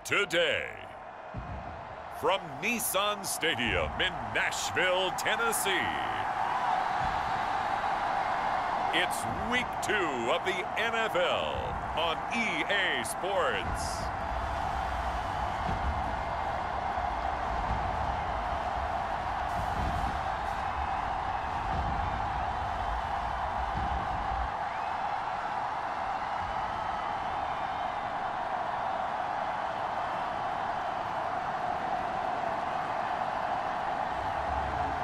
Today, from Nissan Stadium in Nashville, Tennessee, it's Week 2 of the NFL on EA Sports.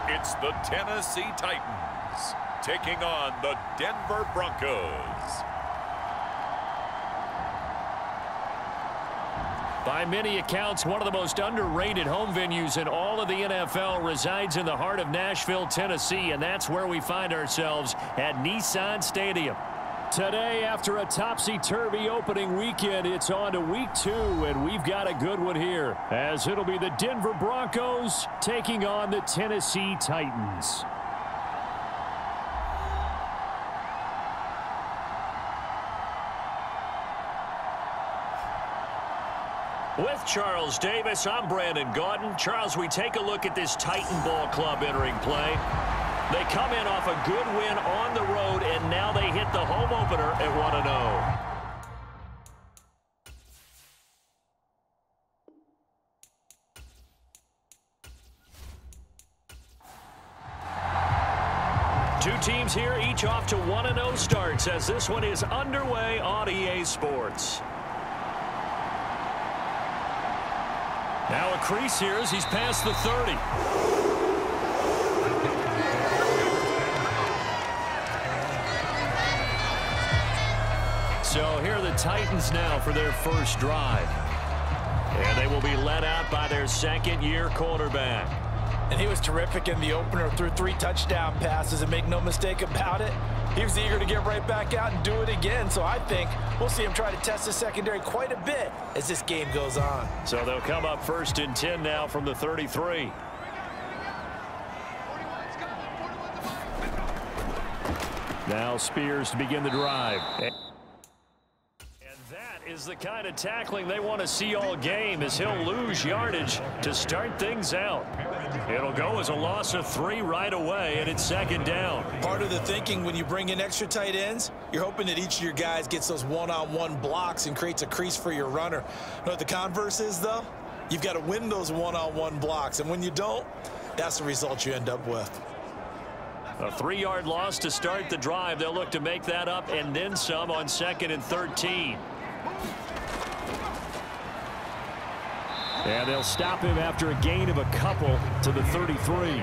It's the Tennessee Titans taking on the Denver Broncos. By many accounts, one of the most underrated home venues in all of the NFL resides in the heart of Nashville, Tennessee, and that's where we find ourselves at Nissan Stadium. Today, after a topsy-turvy opening weekend, it's on to Week 2, and we've got a good one here, as it'll be the Denver Broncos taking on the Tennessee Titans. With Charles Davis, I'm Brandon Gaudin. Charles, we take a look at this Titan Ball Club entering play. They come in off a good win on the road, and now they hit the home opener at 1-0. Two teams here, each off to 1-0 starts, as this one is underway on EA Sports. Now a crease here as he's past the 30. So here are the Titans now for their first drive. And they will be led out by their second-year quarterback. And he was terrific in the opener, threw 3 touchdown passes, and make no mistake about it, he was eager to get right back out and do it again. So I think we'll see him try to test the secondary quite a bit as this game goes on. So they'll come up 1st and 10 now from the 33. Now Spears to begin the drive. Is the kind of tackling they want to see all game, as he'll lose yardage to start things out. It'll go as a loss of 3 right away, and it's 2nd down. Part of the thinking when you bring in extra tight ends, you're hoping that each of your guys gets those one-on-one blocks and creates a crease for your runner. You know what the converse is, though? You've got to win those one-on-one blocks, and when you don't, that's the result you end up with. A 3-yard loss to start the drive. They'll look to make that up and then some on 2nd and 13. And they'll stop him after a gain of a couple to the 33.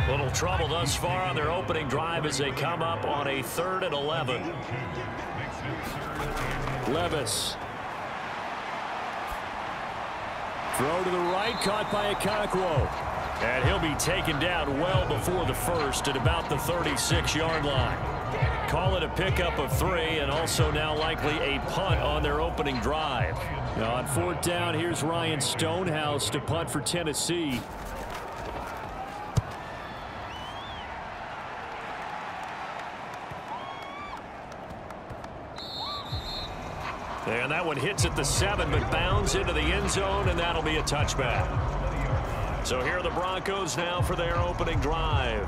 Little trouble thus far on their opening drive as they come up on a 3rd and 11. Levis. Throw to the right, caught by Okonkwo. And he'll be taken down well before the 1st at about the 36-yard line. Call it a pickup of 3, and also now likely a punt on their opening drive. Now on 4th down, here's Ryan Stonehouse to punt for Tennessee. And that one hits at the 7, but bounds into the end zone, and that'll be a touchback. So here are the Broncos now for their opening drive.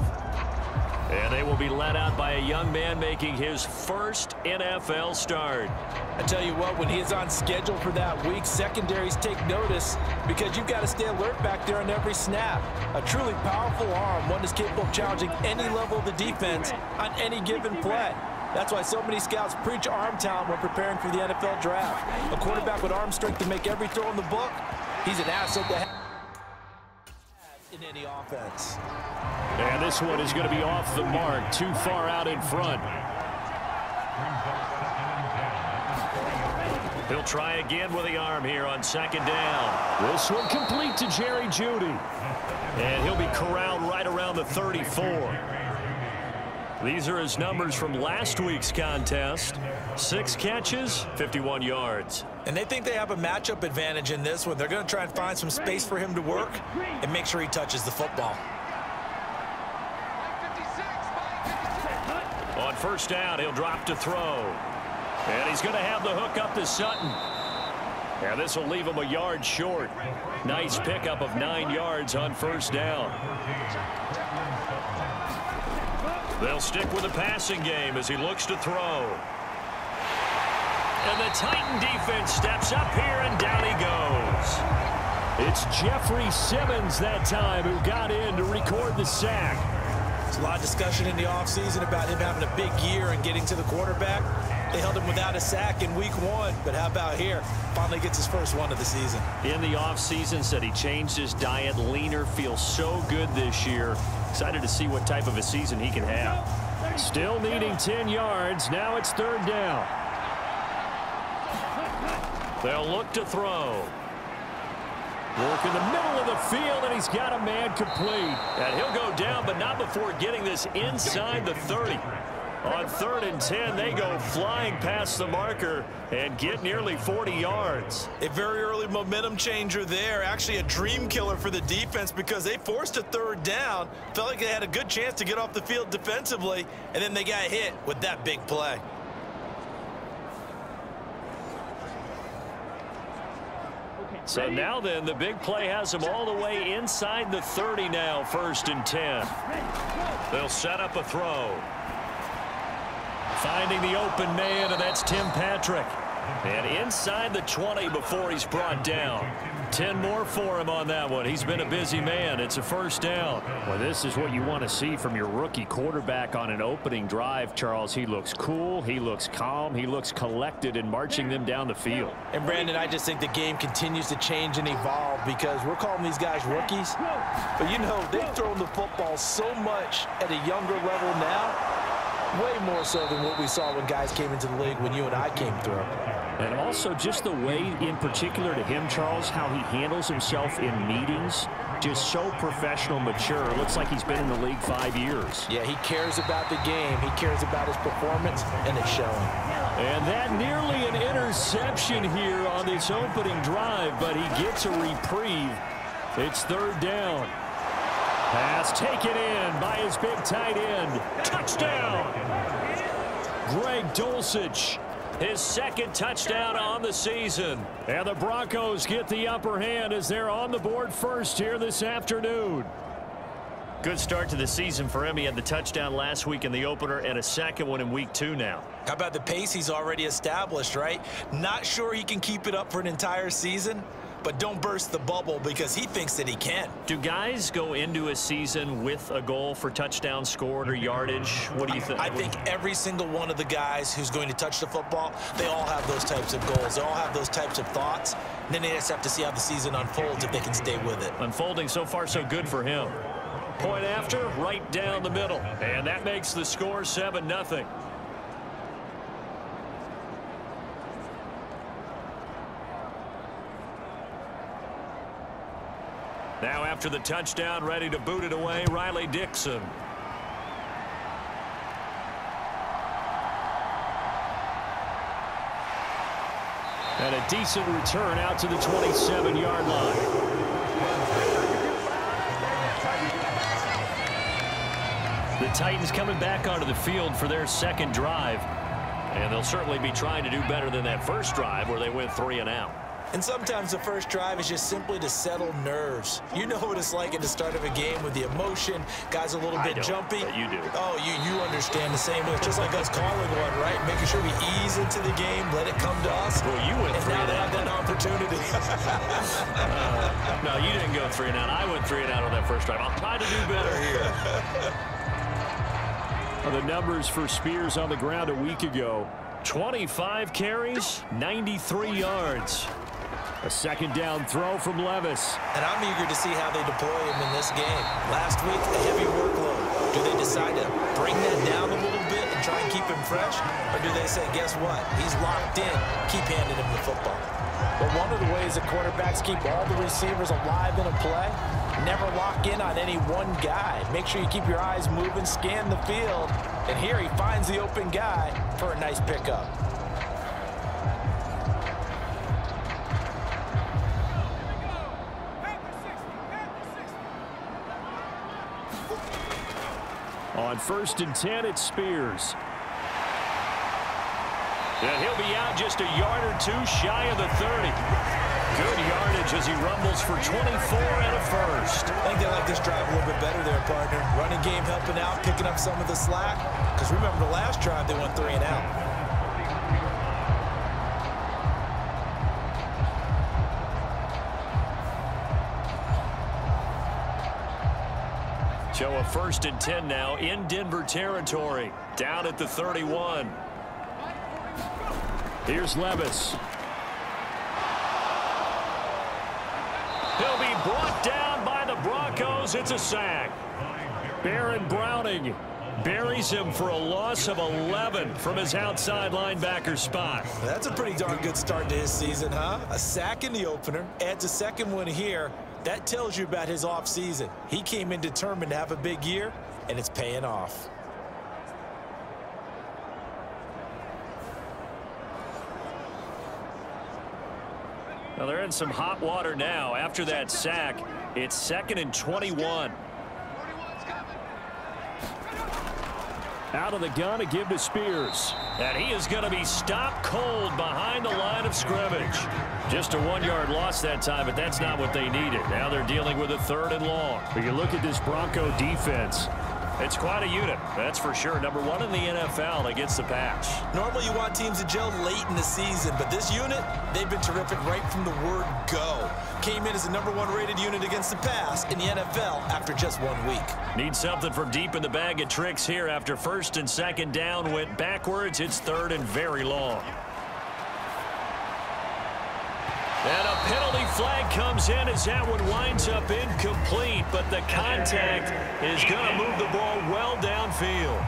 And they will be led out by a young man making his first NFL start. I tell you what, when he is on schedule for that week, secondaries take notice because you've got to stay alert back there on every snap. A truly powerful arm, one that's capable of challenging any level of the defense on any given play. That's why so many scouts preach arm talent when preparing for the NFL draft. A quarterback with arm strength to make every throw in the book, he's an asset to have in any offense. And this one is going to be off the mark, too far out in front. He'll try again with the arm here on 2nd down. This one complete to Jerry Jeudy. And he'll be corralled right around the 34. These are his numbers from last week's contest. 6 catches, 51 yards. And they think they have a matchup advantage in this one. They're going to try and find some space for him to work and make sure he touches the football. On 1st down, he'll drop to throw. And he's going to have the hook up to Sutton. And this will leave him a yard short. Nice pickup of 9 yards on first down. They'll stick with the passing game as he looks to throw. And the Titan defense steps up here, and down he goes. It's Jeffrey Simmons that time who got in to record the sack. There's a lot of discussion in the offseason about him having a big year and getting to the quarterback. They held him without a sack in week 1, but how about here? Finally gets his first one of the season. In the offseason, said he changed his diet, leaner, feels so good this year. Excited to see what type of a season he can have. Still needing 10 yards. Now it's third down. They'll look to throw. Work in the middle of the field, and he's got a man complete. And he'll go down, but not before getting this inside the 30. On 3rd and 10, they go flying past the marker and get nearly 40 yards. A very early momentum changer there. Actually a dream killer for the defense because they forced a 3rd down. Felt like they had a good chance to get off the field defensively, and then they got hit with that big play. So now then, the big play has them all the way inside the 30 now, 1st and 10. They'll set up a throw. Finding the open man, and that's Tim Patrick. And inside the 20 before he's brought down. 10 more for him on that one. He's been a busy man. It's a first down. Well, this is what you want to see from your rookie quarterback on an opening drive, Charles. He looks cool. He looks calm. He looks collected in marching them down the field. And, Brandon, I just think the game continues to change and evolve because we're calling these guys rookies. But, you know, they've thrown the football so much at a younger level now, way more so than what we saw when guys came into the league when you and I came through. And also just the way, in particular to him, Charles, how he handles himself in meetings, just so professional, mature. Looks like he's been in the league 5 years. Yeah, he cares about the game. He cares about his performance, and it's showing. And that nearly an interception here on this opening drive, but he gets a reprieve. It's 3rd down. Pass taken in by his big tight end. Touchdown! Greg Dulcich. His 2nd touchdown on the season. And the Broncos get the upper hand as they're on the board first here this afternoon. Good start to the season for him. He had the touchdown last week in the opener and a 2nd one in week 2 now. How about the pace he's already established, right? Not sure he can keep it up for an entire season, but don't burst the bubble because he thinks that he can. Do guys go into a season with a goal for touchdowns scored or yardage? What do you think? I think every single one of the guys who's going to touch the football, they all have those types of goals. They all have those types of thoughts. And then they just have to see how the season unfolds if they can stay with it. Unfolding so far so good for him. Point after, right down the middle. And that makes the score 7-0. Now after the touchdown, ready to boot it away, Riley Dixon. And a decent return out to the 27-yard line. The Titans coming back onto the field for their 2nd drive. And they'll certainly be trying to do better than that first drive where they went 3 and out. And sometimes the first drive is just simply to settle nerves. You know what it's like at the start of a game with the emotion. Guys a little bit jumpy. But you do. Oh, you understand the same way. It's just like us calling one, right? Making sure we ease into the game, let it come to us. Well, you went 3 and out. And now they have that opportunity. No, you didn't go 3 and out. I went 3 and out on that first drive. I'll try to do better here. The numbers for Spears on the ground a week ago. 25 carries, 93 yards. A 2nd down throw from Levis. And I'm eager to see how they deploy him in this game. Last week, a heavy workload. Do they decide to bring that down a little bit and try and keep him fresh? Or do they say, guess what? He's locked in. Keep handing him the football. But one of the ways that quarterbacks keep all the receivers alive in a play, never lock in on any one guy. Make sure you keep your eyes moving, scan the field. And here he finds the open guy for a nice pickup. On 1st and 10, it's Spears. And he'll be out just a yard or two shy of the 30. Good yardage as he rumbles for 24 and a first. I think they like this drive a little bit better there, partner. Running game helping out, picking up some of the slack. Because remember, the last drive, they went 3 and out. So a 1st and 10 now in Denver territory. Down at the 31. Here's Levis. He'll be brought down by the Broncos. It's a sack. Baron Browning buries him for a loss of 11 from his outside linebacker spot. That's a pretty darn good start to his season, huh? A sack in the opener, adds a second one here. That tells you about his offseason. He came in determined to have a big year, and it's paying off. Well, they're in some hot water now. After that sack, it's 2nd and 21. Out of the gun to give to Spears. And he is going to be stopped cold behind the line of scrimmage. Just a 1-yard loss that time, but that's not what they needed. Now they're dealing with a 3rd and long. But you look at this Bronco defense. It's quite a unit, that's for sure. Number 1 in the NFL against the pass. Normally you want teams to gel late in the season, but this unit, they've been terrific right from the word go. Came in as the number 1 rated unit against the pass in the NFL after just 1 week. Need something from deep in the bag of tricks here after 1st and 2nd down. Went backwards. It's 3rd and very long. And a penalty flag comes in as that one winds up incomplete, but the contact is going to move the ball well downfield.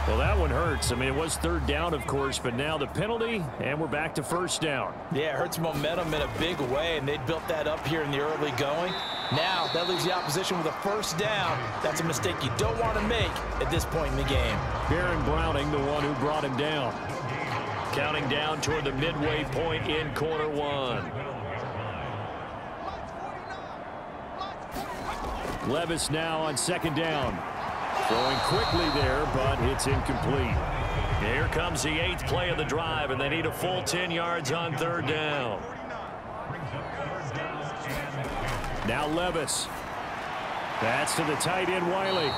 Well, that one hurts. I mean, it was 3rd down, of course, but now the penalty, and we're back to 1st down. Yeah, it hurts momentum in a big way, and they built that up here in the early going. Now, that leaves the opposition with a 1st down. That's a mistake you don't want to make at this point in the game. Baron Browning, the one who brought him down. Counting down toward the midway point in quarter 1. Levis now on 2nd down. Throwing quickly there, but it's incomplete. Here comes the 8th play of the drive, and they need a full 10 yards on 3rd down. Now Levis. That's to the tight end, Wiley.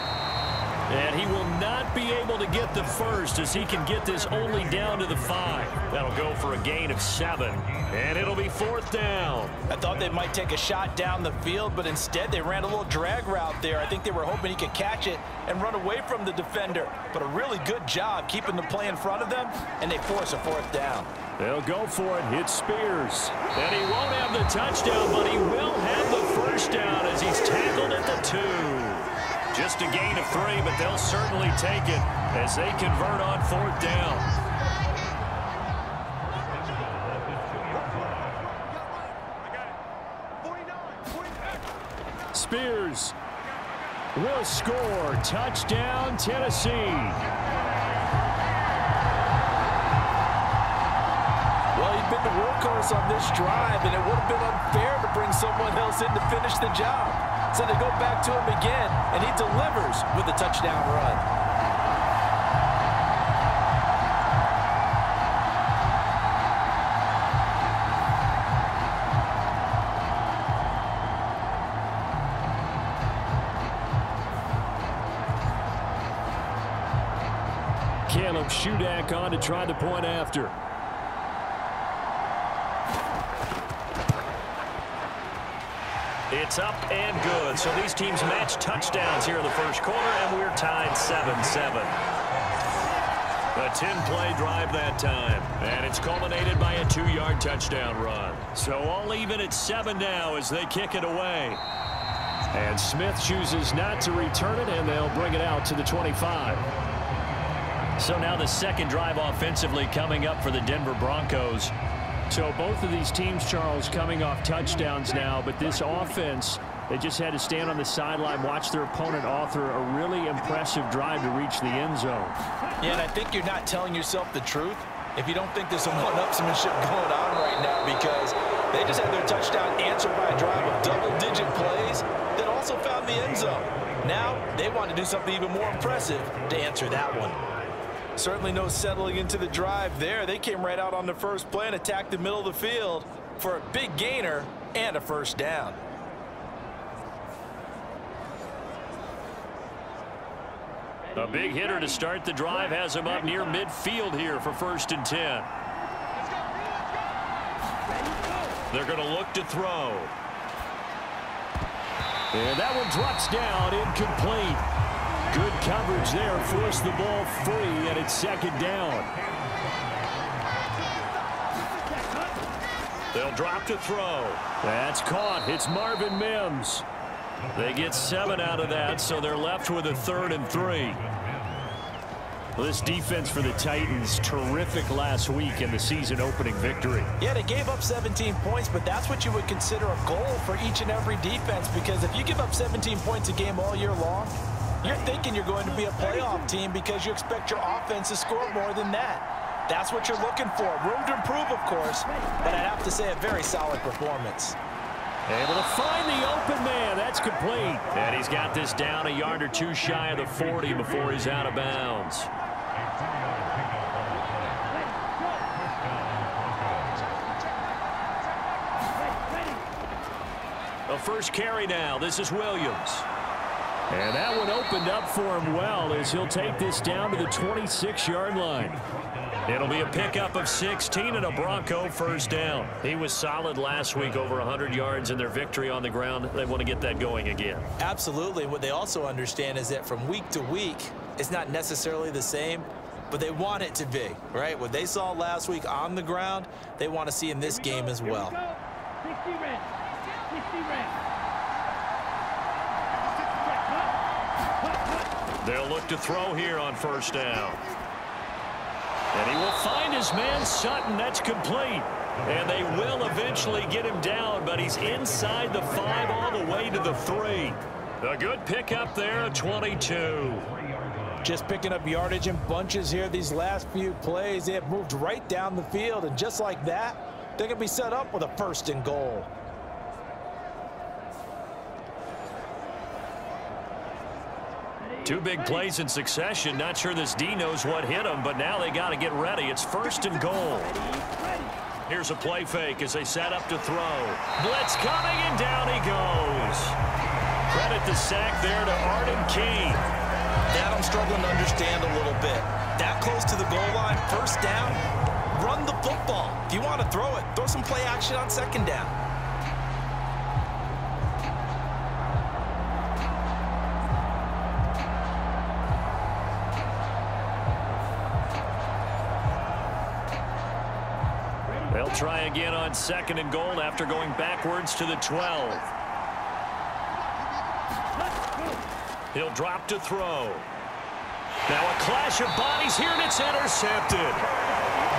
And he will not be able to get the first as he can get this only down to the 5. That'll go for a gain of 7. And it'll be 4th down. I thought they might take a shot down the field, but instead they ran a little drag route there. I think they were hoping he could catch it and run away from the defender. But a really good job keeping the play in front of them, and they force a 4th down. They'll go for it. It's Spears. And he won't have the touchdown, but he will have the 1st down as he's tackled at the 2. Just a gain of 3, but they'll certainly take it as they convert on 4th down. Spears will score. Touchdown, Tennessee. Well, he's been the workhorse on this drive, and it would have been unfair to bring someone else in to finish the job. So they go back to him again, and he delivers with a touchdown run. Caleb Shudak on to try the point after. It's up and good. So these teams match touchdowns here in the 1st quarter, and we're tied 7-7. A 10-play drive that time, and it's culminated by a 2-yard touchdown run. So all even at 7 now as they kick it away. And Smith chooses not to return it, and they'll bring it out to the 25. So now the 2nd drive offensively coming up for the Denver Broncos. So both of these teams, Charles, coming off touchdowns now, but this offense, they just had to stand on the sideline, watch their opponent author a really impressive drive to reach the end zone. Yeah, and I think you're not telling yourself the truth if you don't think there's some one-upsmanship going on right now, because they just had their touchdown answered by a drive of double-digit plays that also found the end zone. Now they want to do something even more impressive to answer that one. Certainly no settling into the drive there. They came right out on the first play and attacked the middle of the field for a big gainer and a first down. A big hitter to start the drive has him up near midfield here for 1st and 10. They're going to look to throw. And that one drops down, incomplete. Good coverage there, forced the ball free, and it's 2nd down. They'll drop to throw. That's caught. It's Marvin Mims. They get 7 out of that, so they're left with a 3rd and 3. Well, this defense for the Titans, terrific last week in the season-opening victory. Yeah, they gave up 17 points, but that's what you would consider a goal for each and every defense, because if you give up 17 points a game all year long, you're thinking you're going to be a playoff team because you expect your offense to score more than that. That's what you're looking for. Room to improve, of course, but I'd have to say a very solid performance. Able to find the open man. That's complete. And he's got this down a yard or two shy of the 40 before he's out of bounds. A first carry now. This is Williams. And that one opened up for him well as he'll take this down to the 26-yard line. It'll be a pickup of 16 and a Bronco first down. He was solid last week, over 100 yards in their victory on the ground. They want to get that going again. Absolutely. What they also understand is that from week to week, it's not necessarily the same, but they want it to be, right? What they saw last week on the ground, they want to see in this game as well. 60 red. 60 red. They'll look to throw here on first down. And he will find his man Sutton. That's complete. And they will eventually get him down, but he's inside the 5 all the way to the 3. A good pickup there at 22. Just picking up yardage in bunches here these last few plays. They have moved right down the field, and just like that, they're going to be set up with a 1st and goal. Two big plays in succession. Not sure this D knows what hit him, but now they got to get ready. It's 1st and goal. Here's a play fake as they set up to throw. Blitz coming, and down he goes. Credit the sack there to Arden Key. That I'm struggling to understand a little bit. That close to the goal line, 1st down, run the football. If you want to throw it, throw some play action on 2nd down. They'll try again on 2nd and goal after going backwards to the 12. He'll drop to throw. Now a clash of bodies here, and it's intercepted.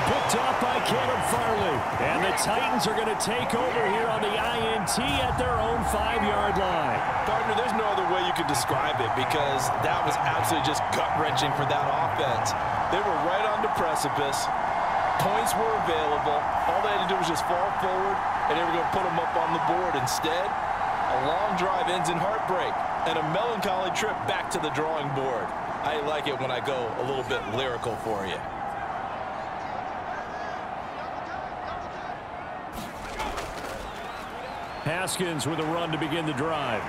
Picked off by Caleb Farley. And the Titans are going to take over here on the INT at their own 5-yard line. Partner, there's no other way you could describe it, because that was absolutely just gut-wrenching for that offense. They were right on the precipice. Points were available. All they had to do was just fall forward, and they were going to put them up on the board. Instead, a long drive ends in heartbreak and a melancholy trip back to the drawing board. I like it when I go a little bit lyrical for you. Haskins with a run to begin the drive.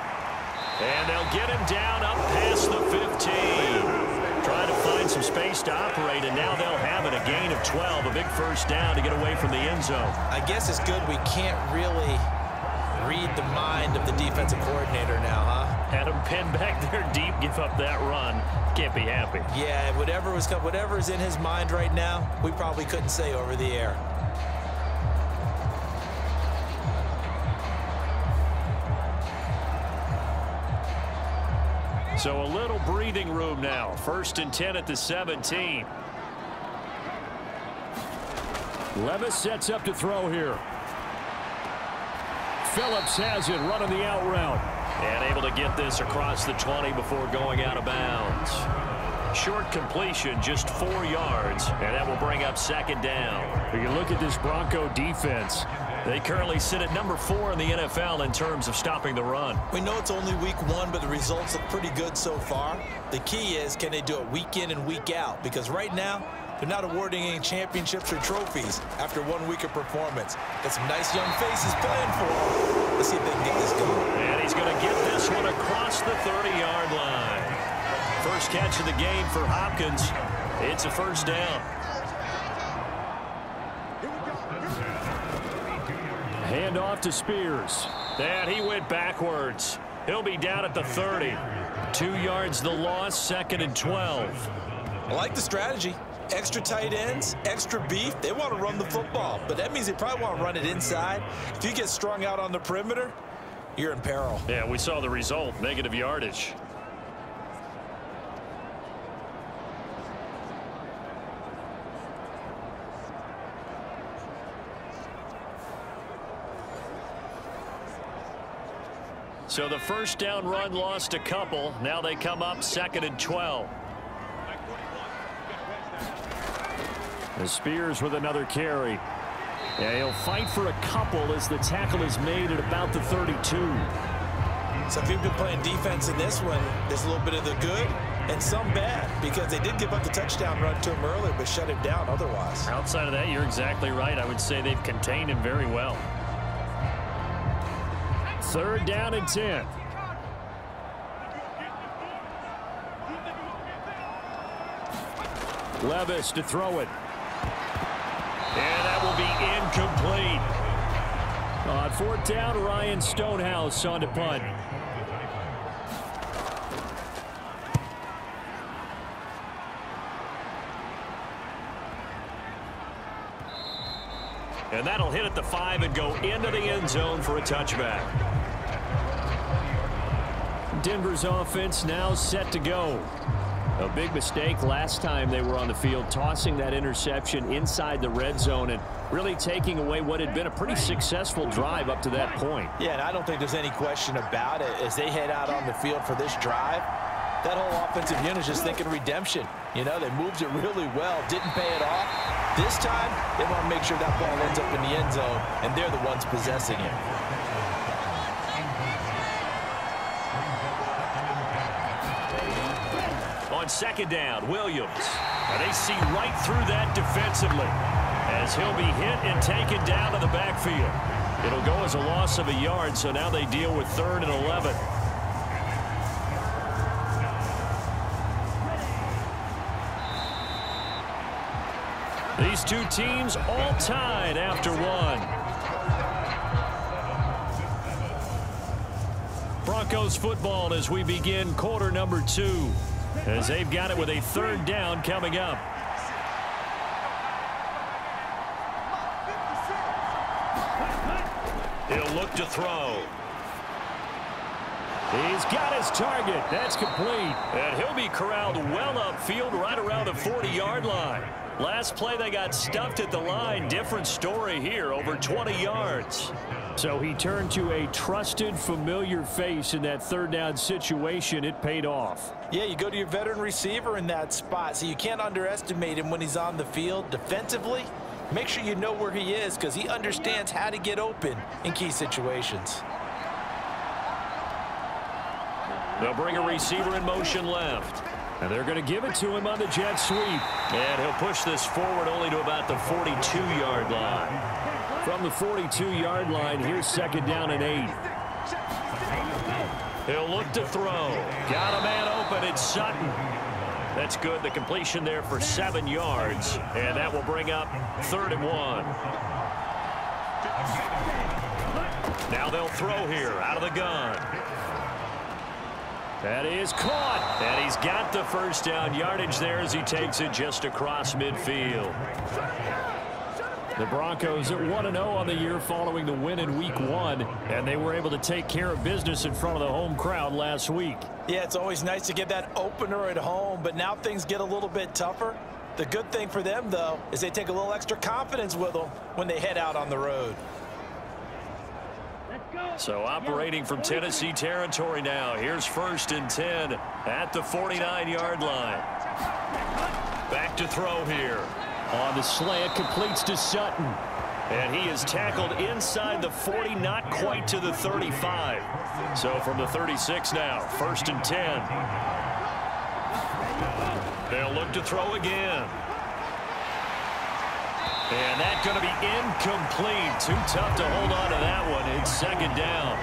And they'll get him down up past the 15. Trying to find some space to operate, and now they'll have it. A gain of 12, a big first down to get away from the end zone. I guess it's good we can't really read the mind of the defensive coordinator now, huh? Had him pinned back there deep, give up that run. Can't be happy. Yeah, whatever is in his mind right now, we probably couldn't say over the air. So a little breathing room now. 1st and 10 at the 17. Levis sets up to throw here. Phillips has it, running the out route. And able to get this across the 20 before going out of bounds. Short completion, just 4 yards, and that will bring up 2nd down. You look at this Bronco defense. They currently sit at number 4 in the NFL in terms of stopping the run. We know it's only week 1, but the results look pretty good so far. The key is, can they do it week in and week out? Because right now, they're not awarding any championships or trophies after 1 week of performance. Got some nice young faces playing for them. Let's see if they can get this going. And he's going to get this one across the 30-yard line. First catch of the game for Hopkins. It's a first down. Hand off to Spears. And he went backwards. He'll be down at the 30. 2 yards the loss, 2nd and 12. I like the strategy. Extra tight ends, extra beef. They want to run the football, but that means they probably want to run it inside. If you get strung out on the perimeter, you're in peril. Yeah, we saw the result, negative yardage. So the first down run lost a couple. Now they come up 2nd and 12. And Spears with another carry. Yeah, he'll fight for a couple as the tackle is made at about the 32. So if you've been playing defense in this one, there's a little bit of the good and some bad, because they did give up the touchdown run to him earlier but shut him down otherwise. Outside of that, you're exactly right. I would say they've contained him very well. 3rd down and 10. Levis to throw it. And that will be incomplete. On 4th down, Ryan Stonehouse on to punt. And that'll hit at the 5 and go into the end zone for a touchback. Denver's offense now set to go. A big mistake last time they were on the field, tossing that interception inside the red zone and really taking away what had been a pretty successful drive up to that point. Yeah, and I don't think there's any question about it. As they head out on the field for this drive, that whole offensive unit is just thinking redemption. You know, they moved it really well, didn't pay it off. This time, they want to make sure that ball ends up in the end zone, and they're the ones possessing it. On 2nd down, Williams. And they see right through that defensively as he'll be hit and taken down to the backfield. It'll go as a loss of a yard, so now they deal with 3rd and 11. These two teams all tied after 1. Broncos football as we begin quarter number 2. As they've got it with a 3rd down coming up. He'll look to throw. He's got his target. That's complete. And he'll be corralled well upfield right around the 40-yard line. Last play they got stuffed at the line. Different story here, over 20 yards. So he turned to a trusted, familiar face in that 3rd down situation. It paid off. Yeah, you go to your veteran receiver in that spot, so you can't underestimate him when he's on the field. Defensively, make sure you know where he is because he understands how to get open in key situations. They'll bring a receiver in motion left. And they're going to give it to him on the jet sweep. And he'll push this forward only to about the 42-yard line. From the 42-yard line, here's 2nd down and 8. He'll look to throw. Got a man open. It's Sutton. That's good. The completion there for 7 yards. And that will bring up 3rd and 1. Now they'll throw here out of the gun. That is caught. And he's got the first down yardage there as he takes it just across midfield. The Broncos at 1-0 on the year following the win in week 1. And they were able to take care of business in front of the home crowd last week. Yeah, it's always nice to get that opener at home, but now things get a little bit tougher. The good thing for them, though, is they take a little extra confidence with them when they head out on the road. So operating from Tennessee territory now. Here's 1st and 10 at the 49-yard line. Back to throw here. On the slant, completes to Sutton. And he is tackled inside the 40, not quite to the 35. So from the 36 now, 1st and 10. They'll look to throw again. And that's going to be incomplete. Too tough to hold on to that one. It's 2nd down.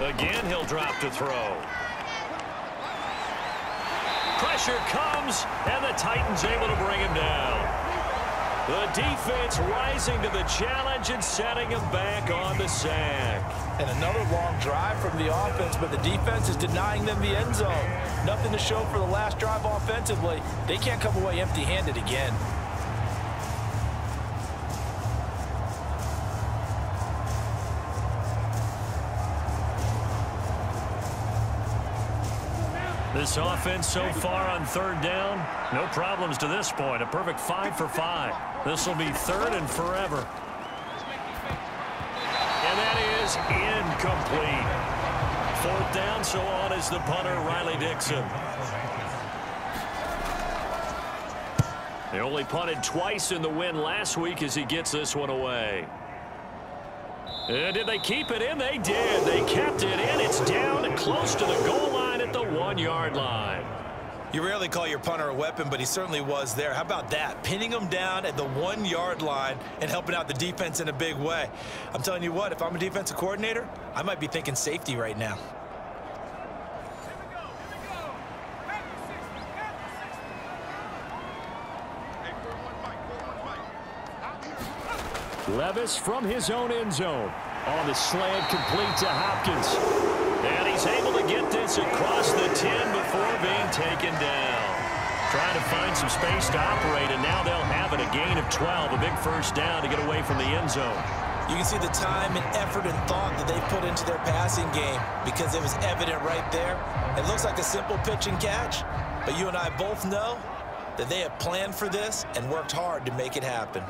Again, he'll drop to throw. Pressure comes, and the Titans able to bring him down. The defense rising to the challenge and setting him back on the sack. And another long drive from the offense, but the defense is denying them the end zone. Nothing to show for the last drive offensively. They can't come away empty-handed again. This offense so far on 3rd down, no problems to this point. A perfect 5 for 5. This will be 3rd and forever. And that is incomplete. 4th down, so on is the punter, Riley Dixon. They only punted twice in the win last week as he gets this one away. And did they keep it in? They did. They kept it in. It's down and close to the goal line at the 1-yard line. You rarely call your punter a weapon, but he certainly was there. How about that? Pinning him down at the 1-yard line and helping out the defense in a big way. I'm telling you what, if I'm a defensive coordinator, I might be thinking safety right now. Levis from his own end zone. On the slant, complete to Hopkins. And he's able to get this across the 10 before being taken down. Trying to find some space to operate, and now they'll have it. A gain of 12, a big 1st down to get away from the end zone. You can see the time and effort and thought that they put into their passing game because it was evident right there. It looks like a simple pitch and catch, but you and I both know that they have planned for this and worked hard to make it happen.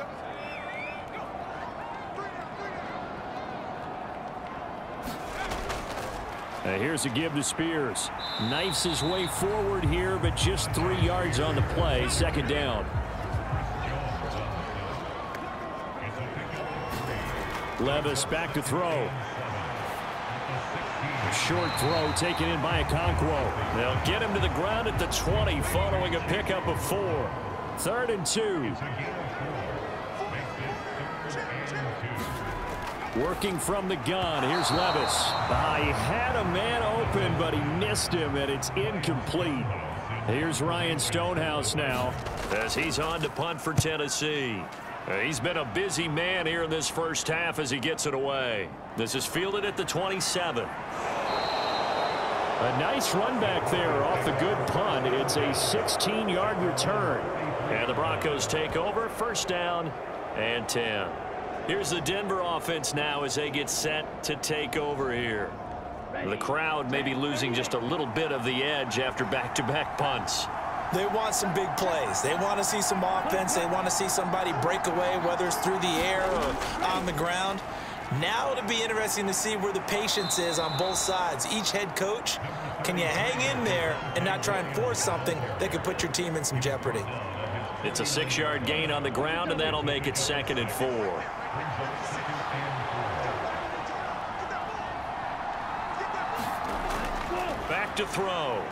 Here's a give to Spears. Knifes his way forward here, but just 3 yards on the play. 2nd down. Levis back to throw. Short throw taken in by Okonkwo. They'll get him to the ground at the 20 following a pickup of 4. 3rd and 2. Working from the gun. Here's Levis. He had a man open, but he missed him, and it's incomplete. Here's Ryan Stonehouse now as he's on to punt for Tennessee. He's been a busy man here in this 1st half as he gets it away. This is fielded at the 27. A nice run back there off the good punt. It's a 16-yard return. And the Broncos take over. 1st down and 10. Here's the Denver offense now as they get set to take over here. The crowd may be losing just a little bit of the edge after back-to-back punts. They want some big plays. They want to see some offense. They want to see somebody break away, whether it's through the air or on the ground. Now it'll be interesting to see where the patience is on both sides. Each head coach, can you hang in there and not try and force something that could put your team in some jeopardy? It's a 6-yard gain on the ground, and that'll make it 2nd and 4. Back to throw.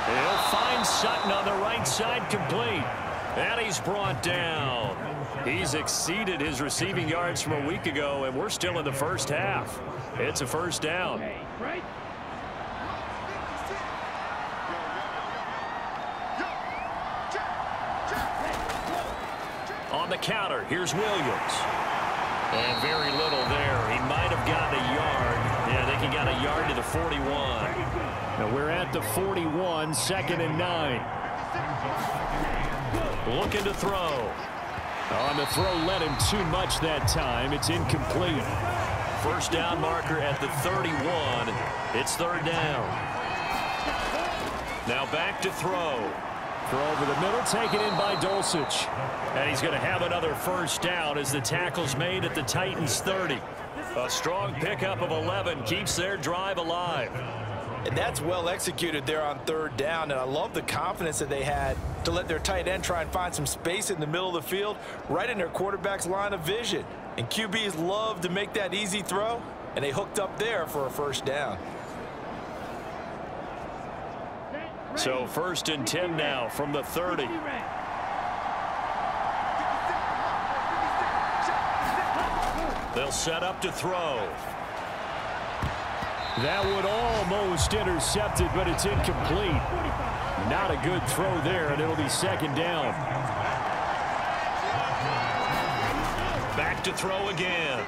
He'll find Sutton on the right side, complete. And he's brought down. He's exceeded his receiving yards from a week ago, and we're still in the 1st half. It's a 1st down. On the counter, here's Williams. And very little there. He might have gotten a yard. Yeah, I think he got a yard to the 41. Now we're at the 41, 2nd and 9. Looking to throw. On the throw, led him too much that time. It's incomplete. 1st down marker at the 31. It's 3rd down. Now back to throw. Throw over the middle, taken in by Dulcich. And he's going to have another 1st down as the tackle's made at the Titans' 30. A strong pickup of 11 keeps their drive alive. And that's well executed there on third down. And I love the confidence that they had to let their tight end try and find some space in the middle of the field, right in their quarterback's line of vision. And QBs love to make that easy throw, and they hooked up there for a first down. So 1st and 10 now from the 30. They'll set up to throw. That would almost intercept it, but it's incomplete. Not a good throw there, and it'll be 2nd down. Back to throw again.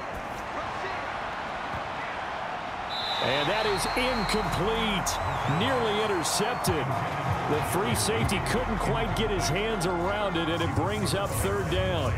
And that is incomplete. Nearly intercepted. The free safety couldn't quite get his hands around it, and it brings up 3rd down.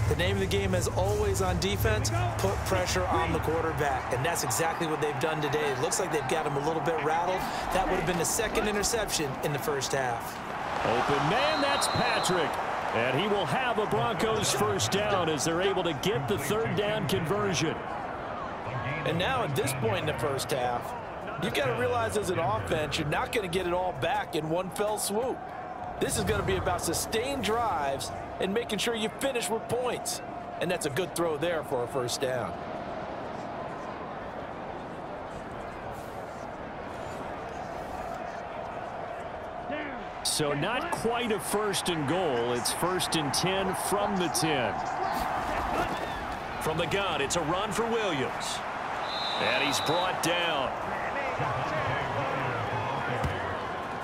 The name of the game is always on defense, put pressure on the quarterback. And that's exactly what they've done today. It looks like they've got him a little bit rattled. That would have been the 2nd interception in the first half. Open man, that's Patrick. And he will have a Broncos first down as they're able to get the 3rd down conversion. And now at this point in the first half, you've got to realize as an offense, you're not going to get it all back in one fell swoop. This is going to be about sustained drives and making sure you finish with points. And that's a good throw there for a first down. So not quite a 1st and goal. It's 1st and 10 from the 10. From the gun, it's a run for Williams. And he's brought down.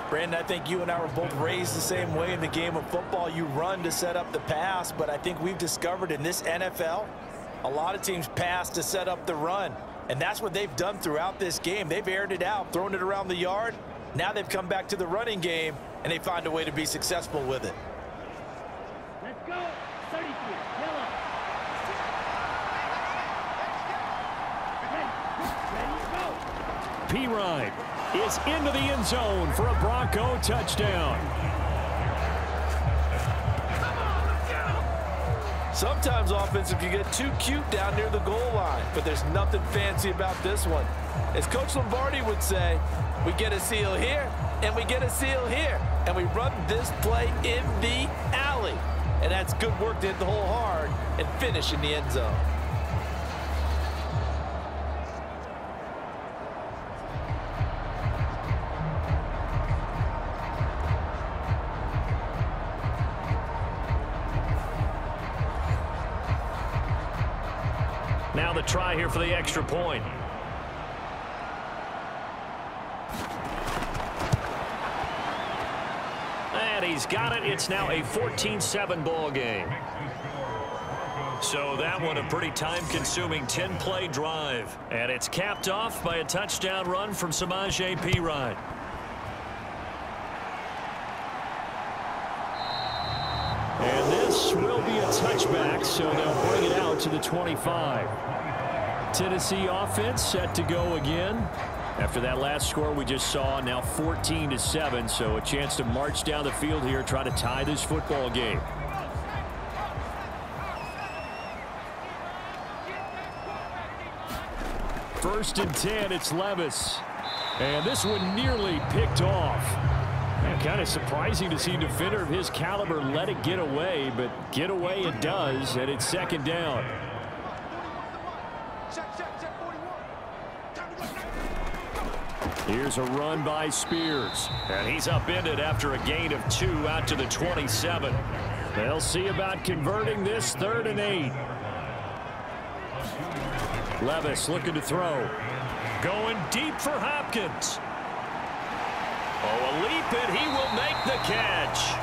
Brandon, I think you and I were both raised the same way in the game of football. You run to set up the pass, but I think we've discovered in this NFL, a lot of teams pass to set up the run. And that's what they've done throughout this game. They've aired it out, thrown it around the yard. Now they've come back to the running game, and they find a way to be successful with it. Let's go. 33. Yellow. Ready, P-Ryan is into the end zone for a Bronco touchdown. Sometimes offenses can get too cute down near the goal line, but there's nothing fancy about this one. As Coach Lombardi would say, we get a seal here, and we get a seal here, and we run this play in the alley. And that's good work to hit the hole hard and finish in the end zone. Now the try here for the extra point. And he's got it. It's now a 14-7 ball game. So that one a pretty time-consuming 10-play drive. And it's capped off by a touchdown run from Samaje Perine. And this will be a touchback, so they'll bring it out to the 25. Tennessee offense set to go again. After that last score we just saw, now 14-7, so a chance to march down the field here, try to tie this football game. First and 10, it's Levis. And this one nearly picked off. Kind of surprising to see a defender of his caliber let it get away, but get away it does, and it's 2nd down. Here's a run by Spears, and he's upended after a gain of 2 out to the 27. They'll see about converting this 3rd and 8. Levis looking to throw. Going deep for Hopkins. Oh, a leap, and he will make the catch.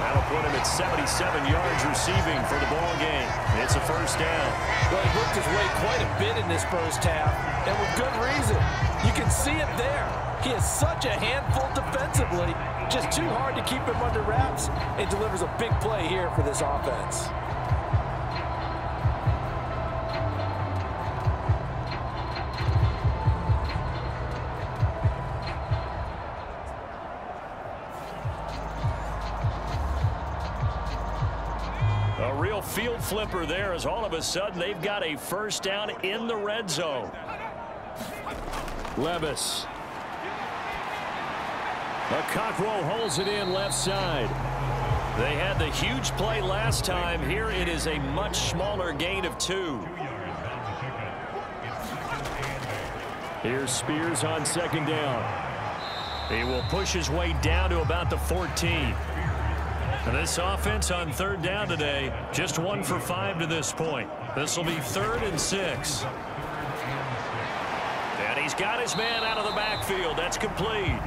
That'll put him at 77 yards receiving for the ball game. It's a first down. Well, he worked his way quite a bit in this first half, and with good reason. You can see it there. He is such a handful defensively, just too hard to keep him under wraps, and delivers a big play here for this offense. A real field flipper there, as all of a sudden they've got a first down in the red zone. Levis Cockrell holds it in left side. They had the huge play last time. Here it is a much smaller gain of 2. Here's Spears on second down. He will push his way down to about the 14. And this offense on third down today, just 1 for 5 to this point. This will be 3rd and 6. And he's got his man out of the backfield. That's complete.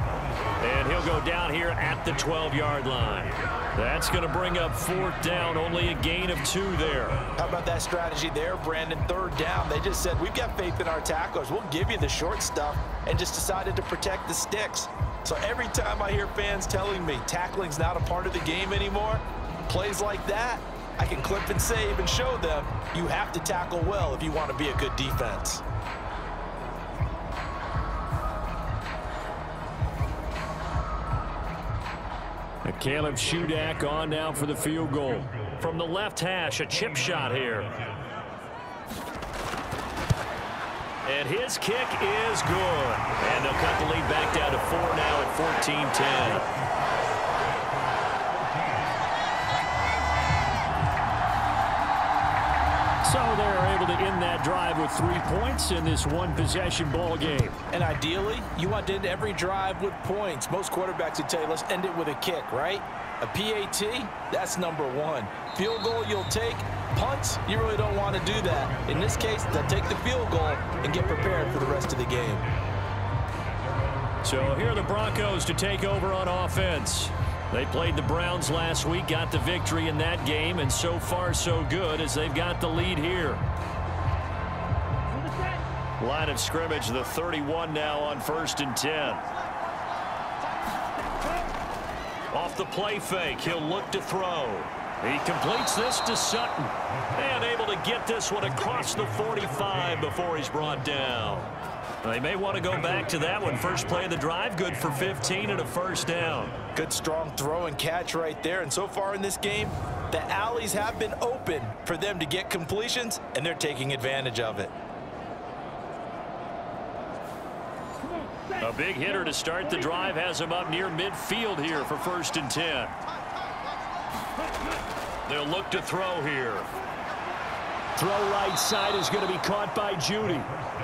And he'll go down here at the 12-yard line. That's going to bring up 4th down, only a gain of 2 there. How about that strategy there, Brandon? 3rd down. They just said, we've got faith in our tacklers. We'll give you the short stuff, and just decided to protect the sticks. So every time I hear fans telling me tackling's not a part of the game anymore, plays like that, I can clip and save and show them you have to tackle well if you want to be a good defense. Caleb Shudak on now for the field goal. From the left hash, a chip shot here. And his kick is good. And they'll cut the lead back down to 4 now at 14-10. So they're able to end that drive with 3 points in this one-possession ball game. And ideally, you want to end every drive with points. Most quarterbacks would tell you, let's end it with a kick, right? A PAT, that's number 1. Field goal you'll take. Punts, you really don't want to do that. In this case, they'll take the field goal and get prepared for the rest of the game. So here are the Broncos to take over on offense. They played the Browns last week, got the victory in that game, and so far so good as they've got the lead here. Line of scrimmage, the 31 now on 1st and 10. Off the play fake, he'll look to throw. He completes this to Sutton, and able to get this one across the 45 before he's brought down. They may want to go back to that one. First play of the drive, good for 15 and a 1st down. Good strong throw and catch right there. And so far in this game, the alleys have been open for them to get completions, and they're taking advantage of it. A big hitter to start the drive has him up near midfield here for 1st and 10. They'll look to throw here. Throw right side is going to be caught by Judy.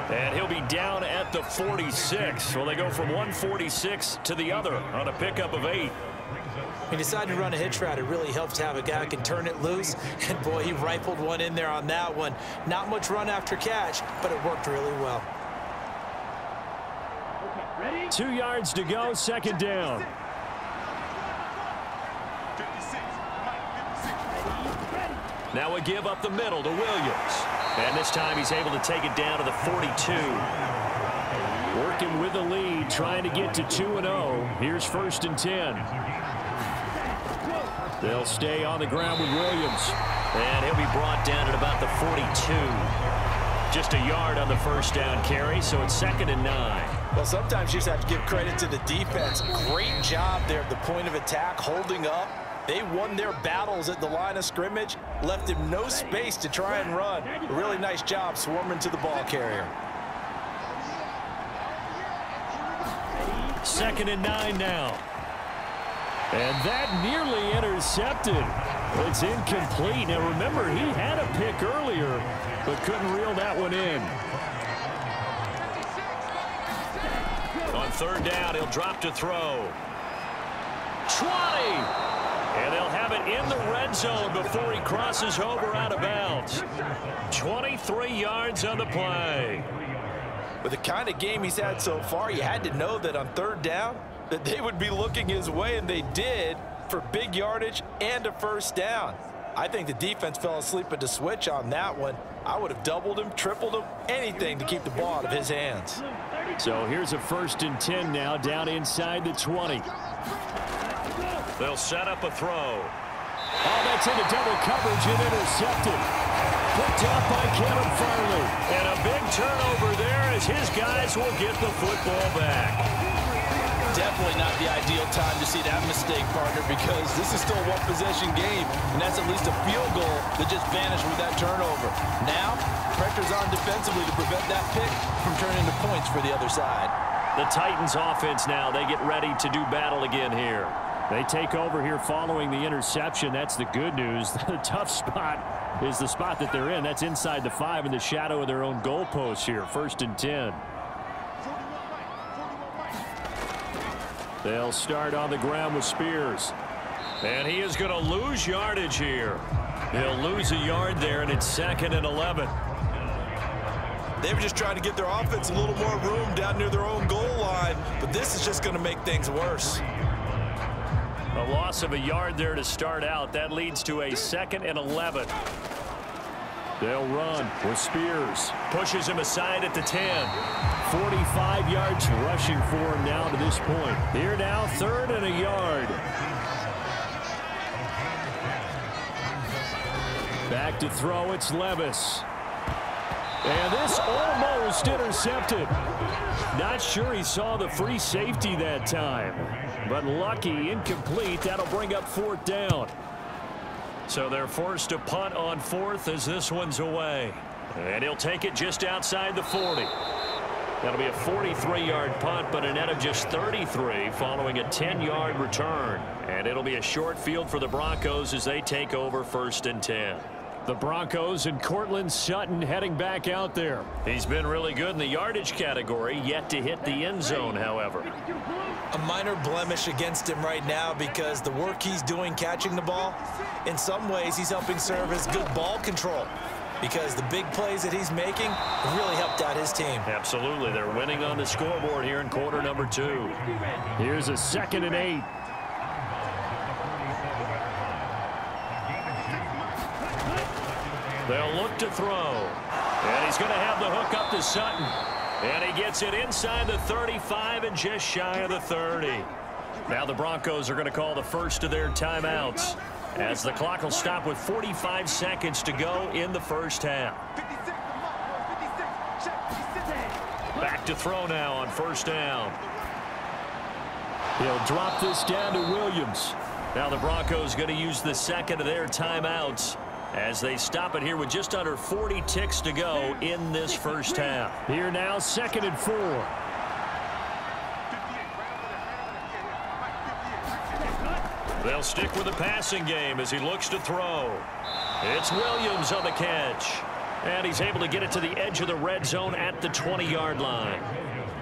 And he'll be down at the 46. Well, they go from 146 to the other on a pickup of 8. He decided to run a hitch route. It really helps to have a guy who can turn it loose. And, boy, he rifled one in there on that one. Not much run after catch, but it worked really well. 2 yards to go, 2nd down. Now a give up the middle to Williams. And this time he's able to take it down to the 42. Working with the lead, trying to get to 2-0. Here's 1st and 10. They'll stay on the ground with Williams. And he'll be brought down at about the 42. Just a yard on the 1st down carry, so it's 2nd and 9. Well, sometimes you just have to give credit to the defense. Great job there at the point of attack, holding up. They won their battles at the line of scrimmage, left him no space to try and run. A really nice job swarming to the ball carrier. 2nd and 9 now. And that nearly intercepted. It's incomplete. Now remember, he had a pick earlier, but couldn't reel that one in. On 3rd down, he'll drop to throw. 20! And they'll have it in the red zone before he crosses over out of bounds. 23 yards on the play. With the kind of game he's had so far, you had to know that on 3rd down that they would be looking his way, and they did, for big yardage and a 1st down. I think the defense fell asleep at the switch on that one. I would have doubled him, tripled him, anything to keep the ball out of his hands. So here's a 1st and 10 now, down inside the 20. They'll set up a throw. Oh, that's into double coverage and intercepted. Picked up by Kevin Farley. And a big turnover there as his guys will get the football back. Definitely not the ideal time to see that mistake, partner, because this is still a one-possession game, and that's at least a field goal that just vanished with that turnover. Now, pressure's on defensively to prevent that pick from turning into points for the other side. The Titans offense now, they get ready to do battle again here. They take over here following the interception. That's the good news. The tough spot is the spot that they're in. That's inside the 5 in the shadow of their own goalpost here. 1st and 10. They'll start on the ground with Spears. And he is going to lose yardage here. He'll lose a yard there, and it's 2nd and 11. They were just trying to get their offense a little more room down near their own goal line, but this is just going to make things worse. A loss of a yard there to start out. That leads to a 2nd and 11. They'll run with Spears. Pushes him aside at the 10. 45 yards rushing for him now to this point. Here now, 3rd and a yard. Back to throw, it's Levis. And this almost intercepted. Not sure he saw the free safety that time. But lucky, incomplete. That'll bring up 4th down. So they're forced to punt on 4th as this one's away. And he'll take it just outside the 40. That'll be a 43-yard punt, but a net of just 33 following a 10-yard return. And it'll be a short field for the Broncos as they take over 1st and 10. The Broncos and Cortland Sutton heading back out there. He's been really good in the yardage category, yet to hit the end zone, however. A minor blemish against him right now because the work he's doing catching the ball, in some ways he's helping serve as good ball control because the big plays that he's making have really helped out his team. Absolutely. They're winning on the scoreboard here in quarter number 2. Here's a 2nd and 8. They'll look to throw. And he's going to have the hook up to Sutton. And he gets it inside the 35 and just shy of the 30. Now the Broncos are going to call the first of their timeouts as the clock will stop with 45 seconds to go in the first half. Back to throw now on 1st down. He'll drop this down to Williams. Now the Broncos going to use the 2nd of their timeouts as they stop it here with just under 40 ticks to go in this first half. Here now, 2nd and 4. They'll stick with the passing game as he looks to throw. It's Williams on the catch. And he's able to get it to the edge of the red zone at the 20-yard line.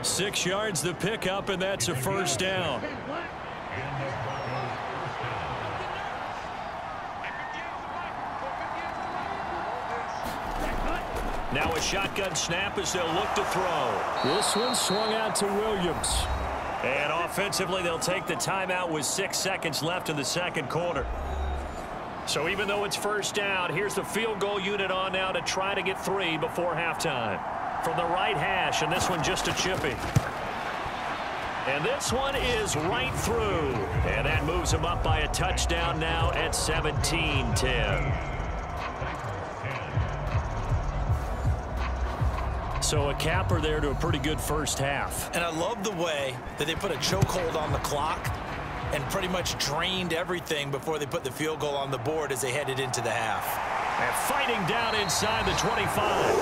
6 yards the pickup, and that's a 1st down. Now a shotgun snap as they'll look to throw. This one swung out to Williams. And offensively, they'll take the timeout with 6 seconds left in the 2nd quarter. So even though it's 1st down, here's the field goal unit on now to try to get 3 before halftime. From the right hash, and this one just a chippy. And this one is right through. And that moves them up by a touchdown now at 17-10. So a capper there to a pretty good first half. And I love the way that they put a chokehold on the clock and pretty much drained everything before they put the field goal on the board as they headed into the half. And fighting down inside the 25.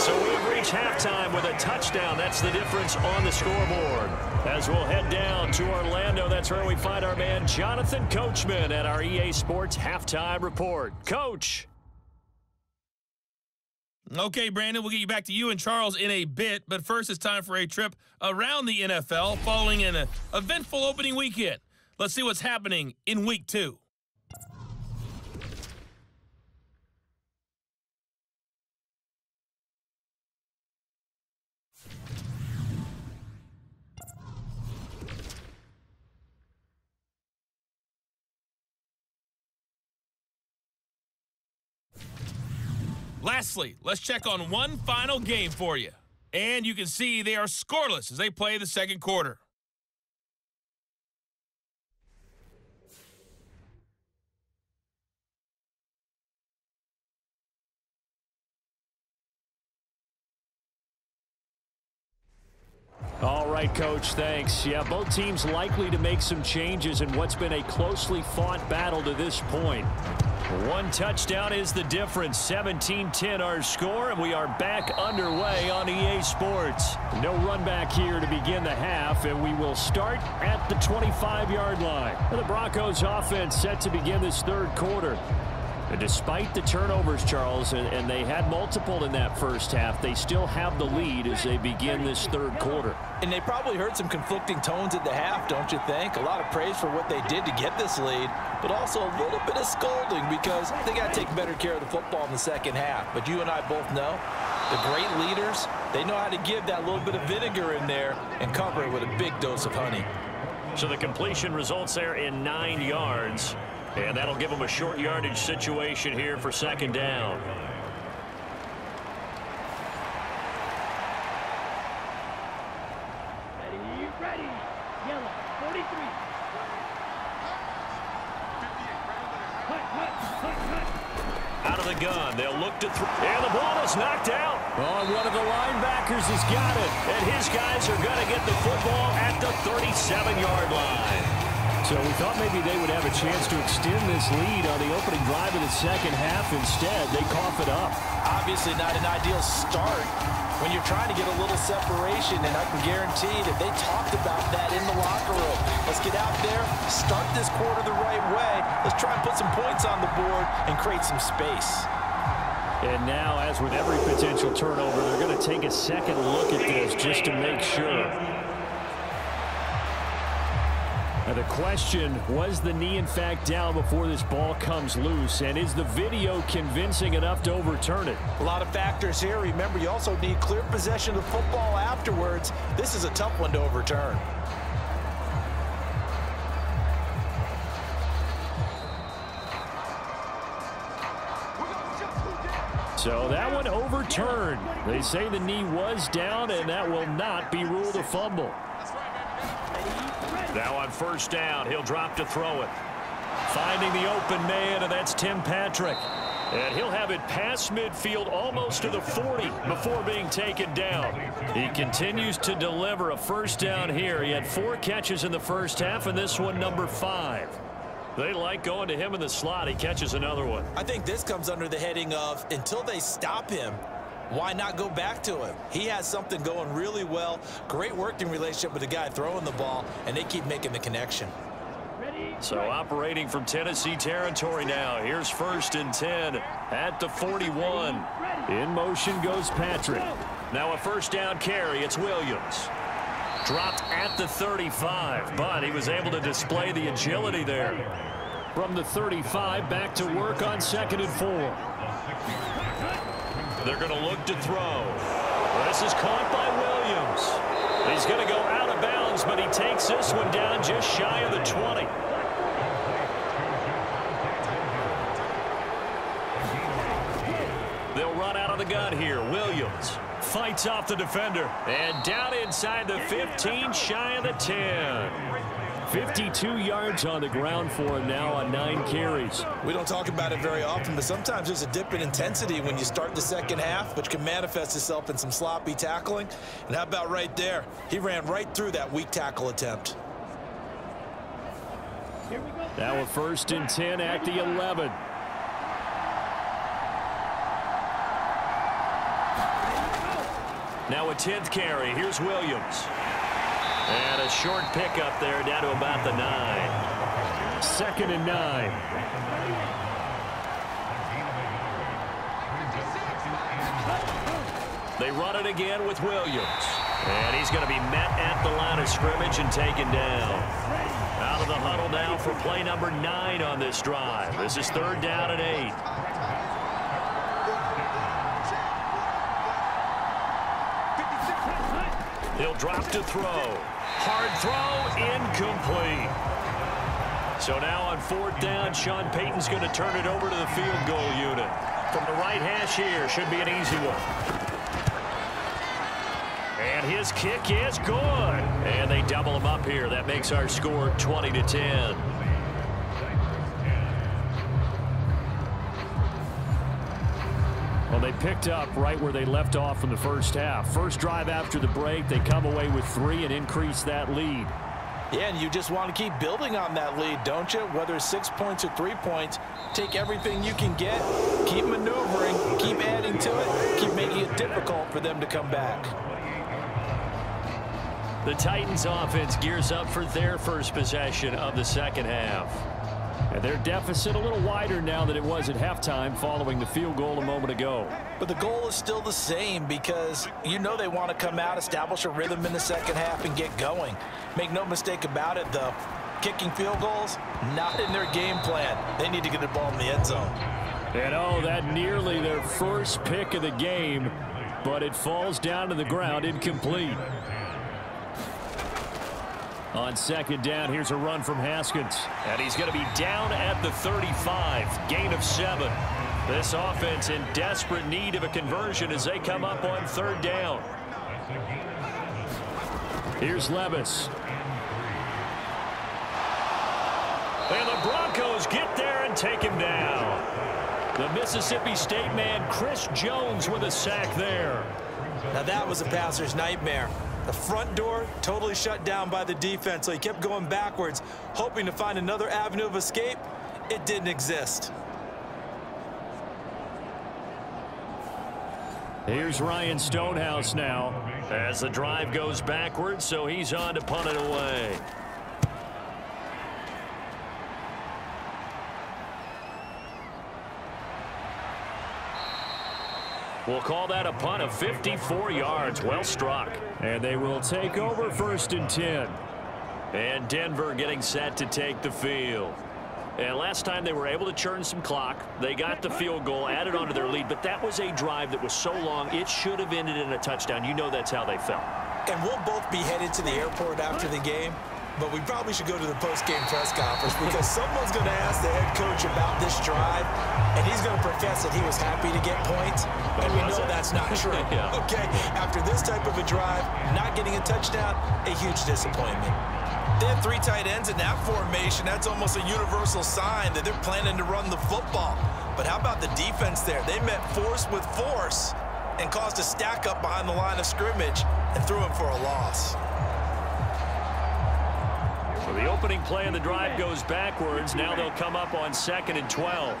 So we've reached halftime with a touchdown. That's the difference on the scoreboard. As we'll head down to Orlando, that's where we find our man Jonathan Coachman at our EA Sports Halftime Report. Coach. Okay, Brandon, we'll get you back to you and Charles in a bit, but first it's time for a trip around the NFL following an eventful opening weekend. Let's see what's happening in Week 2. Lastly, let's check on one final game for you. And you can see they are scoreless as they play the 2nd quarter. All right, Coach, thanks. Yeah, both teams likely to make some changes in what's been a closely fought battle to this point. One touchdown is the difference. 17-10 our score, and we are back underway on EA Sports. No run back here to begin the half, and we will start at the 25-yard line. The Broncos offense set to begin this third quarter. And despite the turnovers, Charles, and they had multiple in that first half, they still have the lead as they begin this third quarter. And they probably heard some conflicting tones at the half, don't you think? A lot of praise for what they did to get this lead, but also a little bit of scolding because they got to take better care of the football in the second half. But you and I both know the great leaders, they know how to give that little bit of vinegar in there and cover it with a big dose of honey. So the completion results there in 9 yards. And that'll give them a short yardage situation here for second down. Ready. Yellow, 43. Out of the gun. They'll look to throw. And the ball is knocked out. Oh, one of the linebackers has got it. And his guys are going to get the football at the 37-yard line. So we thought maybe they would have a chance to extend this lead on the opening drive of the second half. Instead, they cough it up. Obviously not an ideal start when you're trying to get a little separation, and I can guarantee that they talked about that in the locker room. Let's get out there, start this quarter the right way. Let's try and put some points on the board and create some space. And now, as with every potential turnover, they're going to take a second look at this just to make sure. Now the question, was the knee in fact down before this ball comes loose? And is the video convincing enough to overturn it? A lot of factors here. Remember, you also need clear possession of the football afterwards. This is a tough one to overturn. So that one overturned. They say the knee was down, and that will not be ruled a fumble. Now on first down, he'll drop to throw it. Finding the open man, and that's Tim Patrick. And he'll have it past midfield almost to the 40 before being taken down. He continues to deliver a first down here. He had 4 catches in the first half, and this one number 5. They like going to him in the slot. He catches another one. I think this comes under the heading of until they stop him, why not go back to him? He has something going really well. Great working relationship with the guy throwing the ball, and they keep making the connection. So operating from Tennessee territory now. Here's 1st and 10 at the 41. In motion goes Patrick. Now a first down carry. It's Williams. Dropped at the 35, but he was able to display the agility there. From the 35, back to work on 2nd and 4. They're going to look to throw. This is caught by Williams. He's going to go out of bounds, but he takes this one down just shy of the 20. They'll run out of the gun here. Williams fights off the defender. And down inside the 15, shy of the 10. 52 yards on the ground for him now on 9 carries. We don't talk about it very often, but sometimes there's a dip in intensity when you start the second half, which can manifest itself in some sloppy tackling. And how about right there? He ran right through that weak tackle attempt. Now a 1st and 10 at the 11. Now a 10th carry. Here's Williams. And a short pickup there down to about the 9. 2nd and 9. They run it again with Williams. And he's going to be met at the line of scrimmage and taken down. Out of the huddle now for play number 9 on this drive. This is 3rd down and 8. He'll drop to throw. Hard throw, incomplete. So now on 4th down, Sean Payton's going to turn it over to the field goal unit. From the right hash here, should be an easy one. And his kick is good. And they double him up here. That makes our score 20-10. Well, they picked up right where they left off in the first half. First drive after the break, they come away with 3 and increase that lead. Yeah, and you just want to keep building on that lead, don't you? Whether it's 6 points or 3 points, take everything you can get, keep maneuvering, keep adding to it, keep making it difficult for them to come back. The Titans offense gears up for their first possession of the second half. And their deficit a little wider now than it was at halftime following the field goal a moment ago. But the goal is still the same because you know they want to come out, establish a rhythm in the second half, and get going. Make no mistake about it, though. Kicking field goals, not in their game plan. They need to get the ball in the end zone. And oh, that nearly their first pick of the game, but it falls down to the ground incomplete. On second down, here's a run from Haskins. And he's going to be down at the 35. Gain of 7. This offense in desperate need of a conversion as they come up on third down. Here's Levis. And the Broncos get there and take him down. The Mississippi State man, Chris Jones, with a sack there. Now that was a passer's nightmare. The front door totally shut down by the defense, so he kept going backwards, hoping to find another avenue of escape. It didn't exist. Here's Ryan Stonehouse now as the drive goes backwards, so he's on to punt it away. We'll call that a punt of 54 yards. Well struck. And they will take over 1st and 10. And Denver getting set to take the field. And last time they were able to churn some clock. They got the field goal, added on to their lead. But that was a drive that was so long, it should have ended in a touchdown. You know that's how they felt. And we'll both be headed to the airport after the game. But we probably should go to the post-game press conference because someone's going to ask the head coach about this drive, and he's going to profess that he was happy to get points, and we know that's not true. Yeah. Okay, after this type of a drive, not getting a touchdown, a huge disappointment. They have 3 tight ends in that formation. That's almost a universal sign that they're planning to run the football. But how about the defense there? They met force with force and caused a stack up behind the line of scrimmage and threw him for a loss. So the opening play of the drive goes backwards. Now they'll come up on 2nd and 12.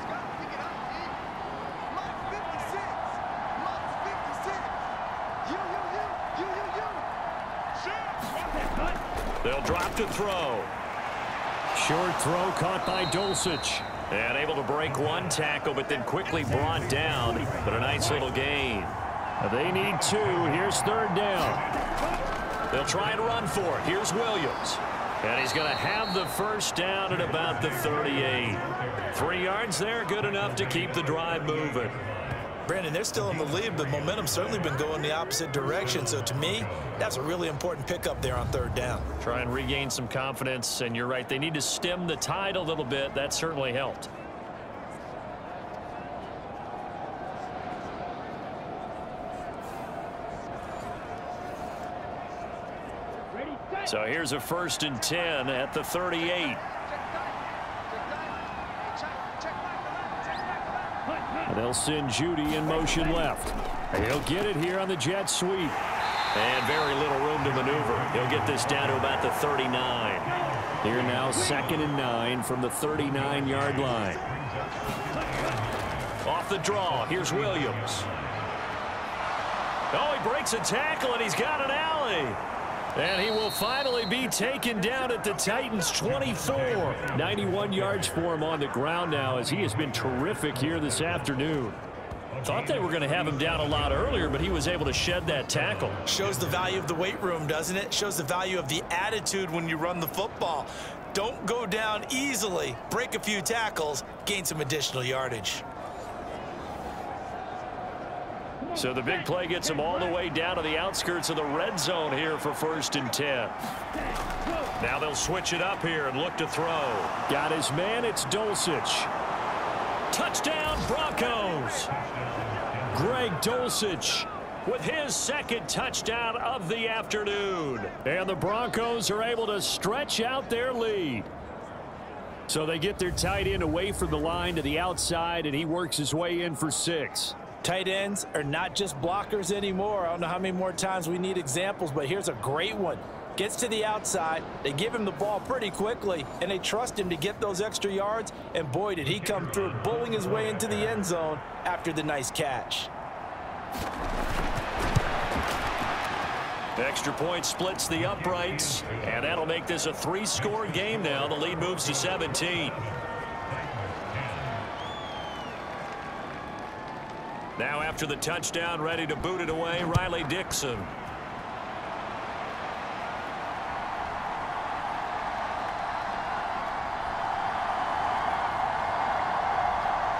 They'll drop to throw. Short throw caught by Dulcich. And able to break one tackle, but then quickly brought down. But a nice little gain. They need 2. Here's 3rd down. They'll try and run for it. Here's Williams. And he's going to have the first down at about the 38. 3 yards there, good enough to keep the drive moving. Brandon, they're still in the lead, but momentum's certainly been going the opposite direction. So to me, that's a really important pickup there on 3rd down. Try and regain some confidence, and you're right. They need to stem the tide a little bit. That certainly helped. So here's a 1st and 10 at the 38. And they'll send Judy in motion left. And he'll get it here on the jet sweep. And very little room to maneuver. He'll get this down to about the 39. Here now 2nd and 9 from the 39-yard line. Off the draw, here's Williams. Oh, he breaks a tackle, and he's got an alley. And he will finally be taken down at the Titans' 24. 91 yards for him on the ground now as he has been terrific here this afternoon. Thought they were going to have him down a lot earlier, but he was able to shed that tackle. Shows the value of the weight room, doesn't it? Shows the value of the attitude when you run the football. Don't go down easily. Break a few tackles, gain some additional yardage. So the big play gets him all the way down to the outskirts of the red zone here for 1st and 10. Now they'll switch it up here and look to throw. Got his man, it's Dulcich. Touchdown, Broncos. Greg Dulcich with his 2nd touchdown of the afternoon. And the Broncos are able to stretch out their lead. So they get their tight end away from the line to the outside, and he works his way in for 6. Tight ends are not just blockers anymore. I don't know how many more times we need examples, but here's a great one. Gets to the outside. They give him the ball pretty quickly, and they trust him to get those extra yards. And boy, did he come through, bowling his way into the end zone after the nice catch. Extra point splits the uprights, and that'll make this a 3-score game now. The lead moves to 17. Now after the touchdown, ready to boot it away, Riley Dixon.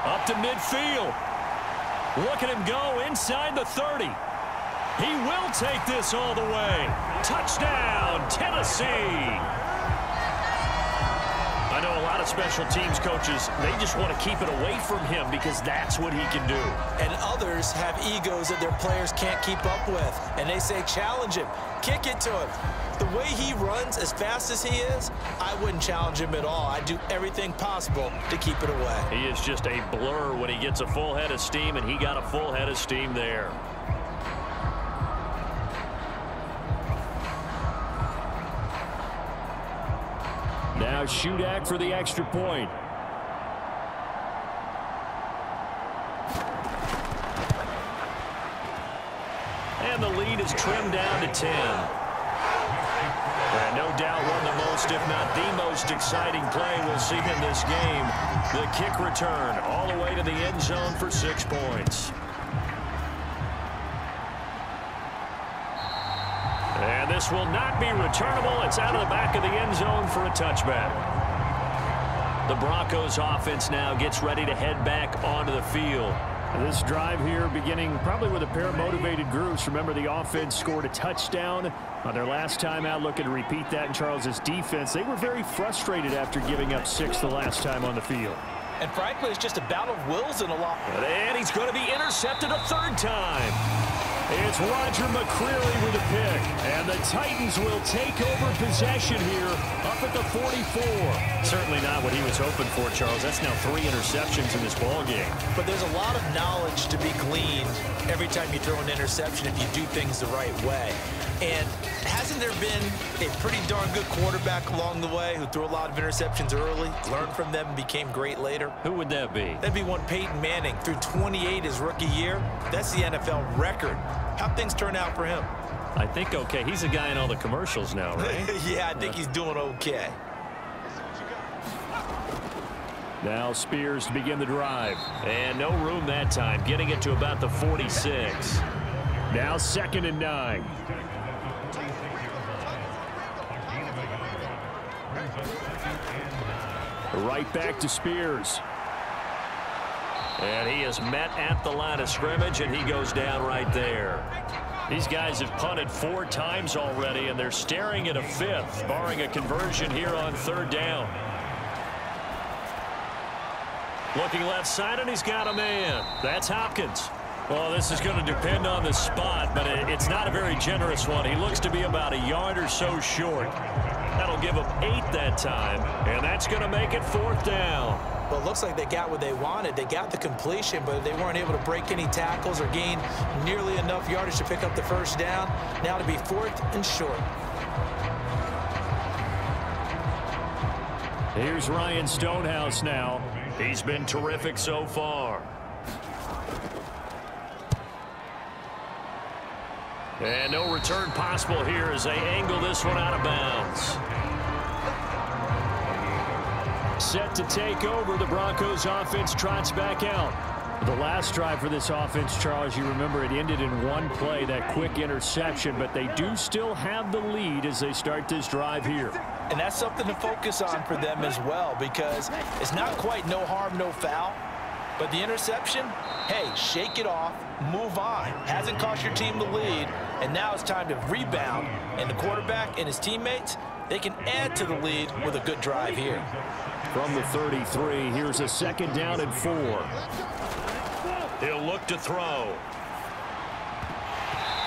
Up to midfield. Look at him go inside the 30. He will take this all the way. Touchdown, Tennessee. I know a lot of special teams coaches, they just want to keep it away from him because that's what he can do. And others have egos that their players can't keep up with. And they say, challenge him, kick it to him. The way he runs as fast as he is, I wouldn't challenge him at all. I'd do everything possible to keep it away. He is just a blur when he gets a full head of steam, and he got a full head of steam there. Now Shudak for the extra point. And the lead is trimmed down to 10. And no doubt one of the most, if not the most exciting play we'll see in this game. The kick return all the way to the end zone for 6 points. And this will not be returnable. It's out of the back of the end zone for a touchback. The Broncos offense now gets ready to head back onto the field. This drive here beginning probably with a pair of motivated groups. Remember, the offense scored a touchdown on their last time out. Looking to repeat that in Charles's defense. They were very frustrated after giving up 6 the last time on the field. And frankly, it's just a battle of wills in a lot. And he's going to be intercepted a 3rd time. It's Roger McCreary with a pick. And the Titans will take over possession here up at the 44. Certainly not what he was hoping for, Charles. That's now 3 interceptions in this ball game. But there's a lot of knowledge to be gleaned every time you throw an interception if you do things the right way. And hasn't there been a pretty darn good quarterback along the way who threw a lot of interceptions early, learned from them, and became great later? Who would that be? That'd be one Peyton Manning, threw 28 his rookie year. That's the NFL record. How'd things turn out for him? I think okay. He's a guy in all the commercials now, right? Yeah, I think he's doing okay. Now Spears to begin the drive. And no room that time, getting it to about the 46. Now 2nd and 9. Right back to Spears. And he is met at the line of scrimmage, and he goes down right there. These guys have punted 4 times already, and they're staring at a 5th, barring a conversion here on 3rd down. Looking left side, and he's got a man. That's Hopkins. Well, this is going to depend on the spot, but it's not a very generous one. He looks to be about a yard or so short. That'll give him 8 that time, and that's going to make it 4th down. Well, it looks like they got what they wanted. They got the completion, but they weren't able to break any tackles or gain nearly enough yardage to pick up the 1st down. Now to be 4th and short. Here's Ryan Stonehouse now. He's been terrific so far. And no return possible here as they angle this one out of bounds. Set to take over. The Broncos offense trots back out. The last drive for this offense, Charles, you remember it ended in 1 play, that quick interception, but they do still have the lead as they start this drive here. And that's something to focus on for them as well, because it's not quite no harm, no foul. But the interception, hey, shake it off, move on. Hasn't cost your team the lead, and now it's time to rebound. And the quarterback and his teammates, they can add to the lead with a good drive here. From the 33, here's a 2nd down and 4. He'll look to throw.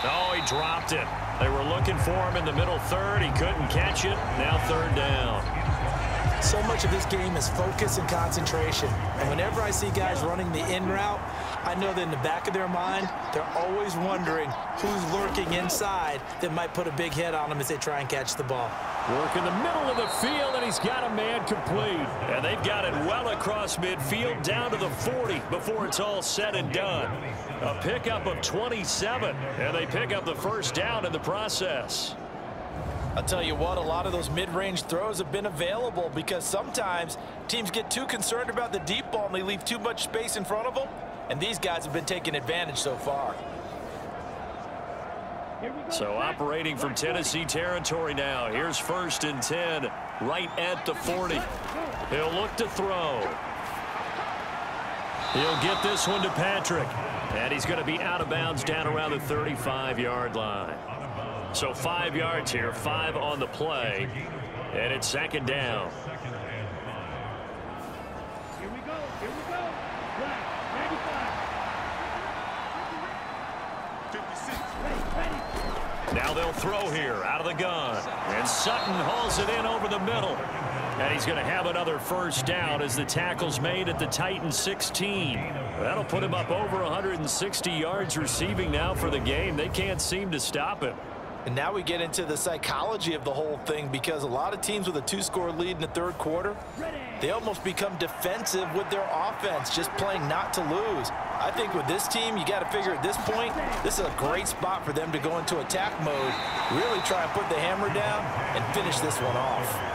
Oh, he dropped it. They were looking for him in the middle 3rd. He couldn't catch it. Now 3rd down. So much of this game is focus and concentration. And whenever I see guys running the in route, I know that in the back of their mind, they're always wondering who's lurking inside that might put a big hit on them as they try and catch the ball. Work in the middle of the field, and he's got a man complete. And they've got it well across midfield down to the 40 before it's all said and done. A pickup of 27, and they pick up the first down in the process. I'll tell you what, a lot of those mid-range throws have been available because sometimes teams get too concerned about the deep ball and they leave too much space in front of them, and these guys have been taking advantage so far. So operating from Tennessee territory now. Here's 1st and 10, right at the 40. He'll look to throw. He'll get this one to Patrick. And he's going to be out of bounds down around the 35-yard line. So 5 yards here, 5 on the play. And it's 2nd down. Here we go. Black, 95. 56. Ready. Now they'll throw here out of the gun. And Sutton hauls it in over the middle. And he's going to have another first down as the tackle's made at the Titans 16. That'll put him up over 160 yards receiving now for the game. They can't seem to stop him. And now we get into the psychology of the whole thing because a lot of teams with a 2-score lead in the 3rd quarter, they almost become defensive with their offense, just playing not to lose. I think with this team, you got to figure at this point, this is a great spot for them to go into attack mode, really try and put the hammer down and finish this one off.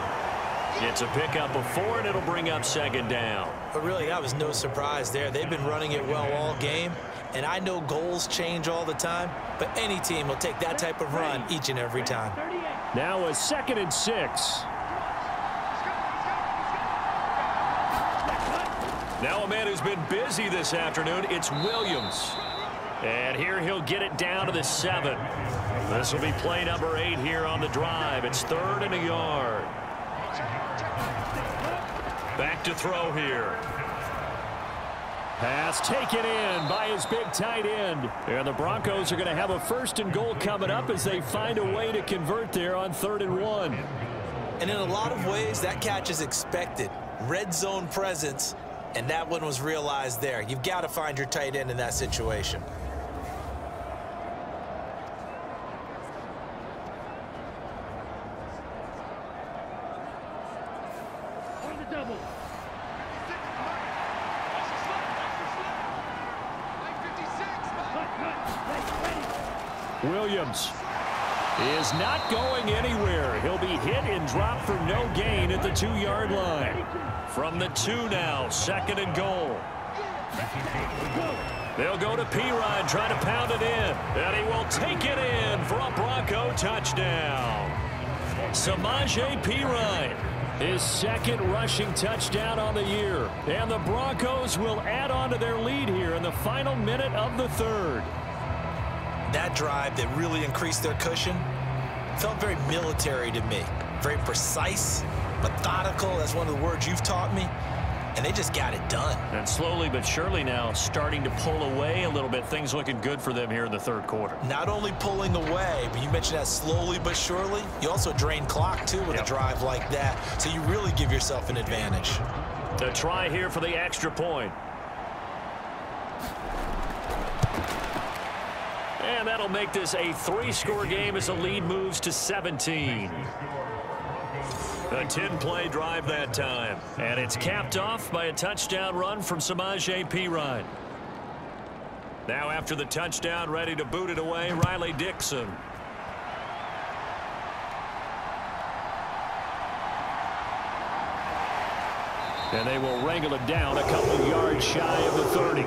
It's a pickup of 4, and it'll bring up 2nd down. But really, that was no surprise there. They've been running it well all game, and I know goals change all the time, but any team will take that type of run each and every time. Now a 2nd and 6. Now a man who's been busy this afternoon, it's Williams. And here he'll get it down to the 7. This will be play number 8 here on the drive. It's 3rd and a yard. Back to throw here. Pass taken in by his big tight end. And the Broncos are going to have a 1st and goal coming up as they find a way to convert there on 3rd and 1. And in a lot of ways, that catch is expected. Red zone presence, and that one was realized there. You've got to find your tight end in that situation. Williams is not going anywhere. He'll be hit and dropped for no gain at the 2-yard line. From the 2 now, 2nd and goal. They'll go to Pirine, try to pound it in. And he will take it in for a Bronco touchdown. Samaje Pirine. His 2nd rushing touchdown on the year. And the Broncos will add on to their lead here in the final minute of the 3rd. That drive that really increased their cushion felt very military to me. Very precise, methodical. That's one of the words you've taught me. And they just got it done. And slowly but surely now starting to pull away a little bit. Things looking good for them here in the 3rd quarter. Not only pulling away, but you mentioned that slowly but surely. You also drain clock, too, with a drive like that. So you really give yourself an advantage. A try here for the extra point. And that'll make this a 3-score game as the lead moves to 17. A 10-play drive that time. And it's capped off by a touchdown run from Samaje Pirine. Now after the touchdown, ready to boot it away, Riley Dixon. And they will wrangle it down a couple yards shy of the 30.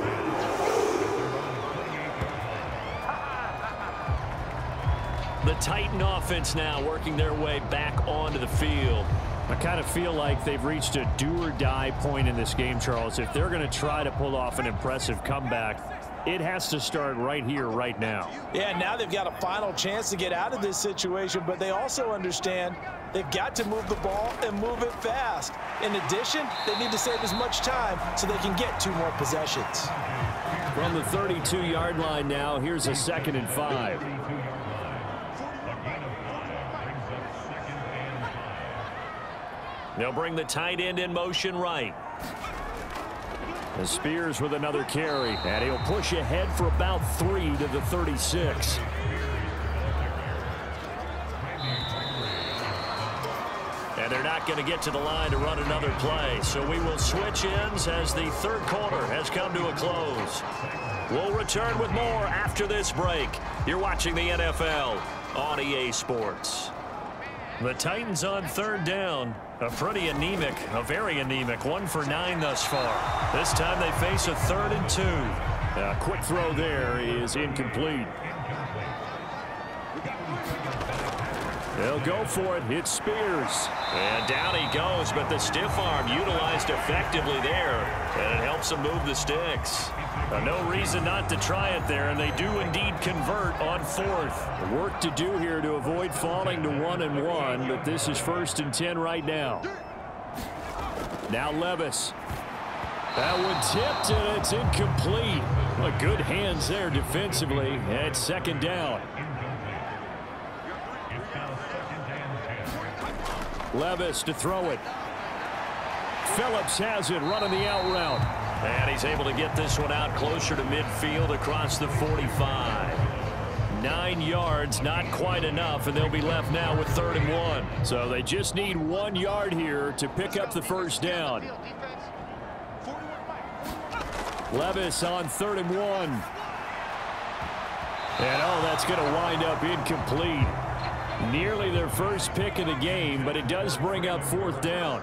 The Titan offense now working their way back onto the field. I kind of feel like they've reached a do-or-die point in this game, Charles. If they're going to try to pull off an impressive comeback, it has to start right here, right now. Yeah, now they've got a final chance to get out of this situation, but they also understand they've got to move the ball and move it fast. In addition, they need to save as much time so they can get 2 more possessions. From the 32-yard line now, here's a 2nd and 5. They'll bring the tight end in motion right. And Spears with another carry. And he'll push ahead for about 3 to the 36. And they're not going to get to the line to run another play. So we will switch ends as the third quarter has come to a close. We'll return with more after this break. You're watching the NFL on EA Sports. The Titans on third down. A very anemic 1 for 9 thus far. This time they face a 3rd and 2. A quick throw there is incomplete. They'll go for it. It's Spears. And down he goes, but the stiff arm utilized effectively there. And it helps him move the sticks. No reason not to try it there, and they do indeed convert on 4th. Work to do here to avoid falling to 1-1, but this is 1st and 10 right now. Now Levis. That one tipped, and it's incomplete. Well, good hands there defensively, and it's 2nd down. Levis to throw it. Phillips has it, running the out route. And he's able to get this one out closer to midfield across the 45. 9 yards, not quite enough, and they'll be left now with 3rd and 1. So they just need 1 yard here to pick up the 1st down. Levis on 3rd and 1. And that's going to wind up incomplete. Nearly their first pick of the game, but it does bring up 4th down.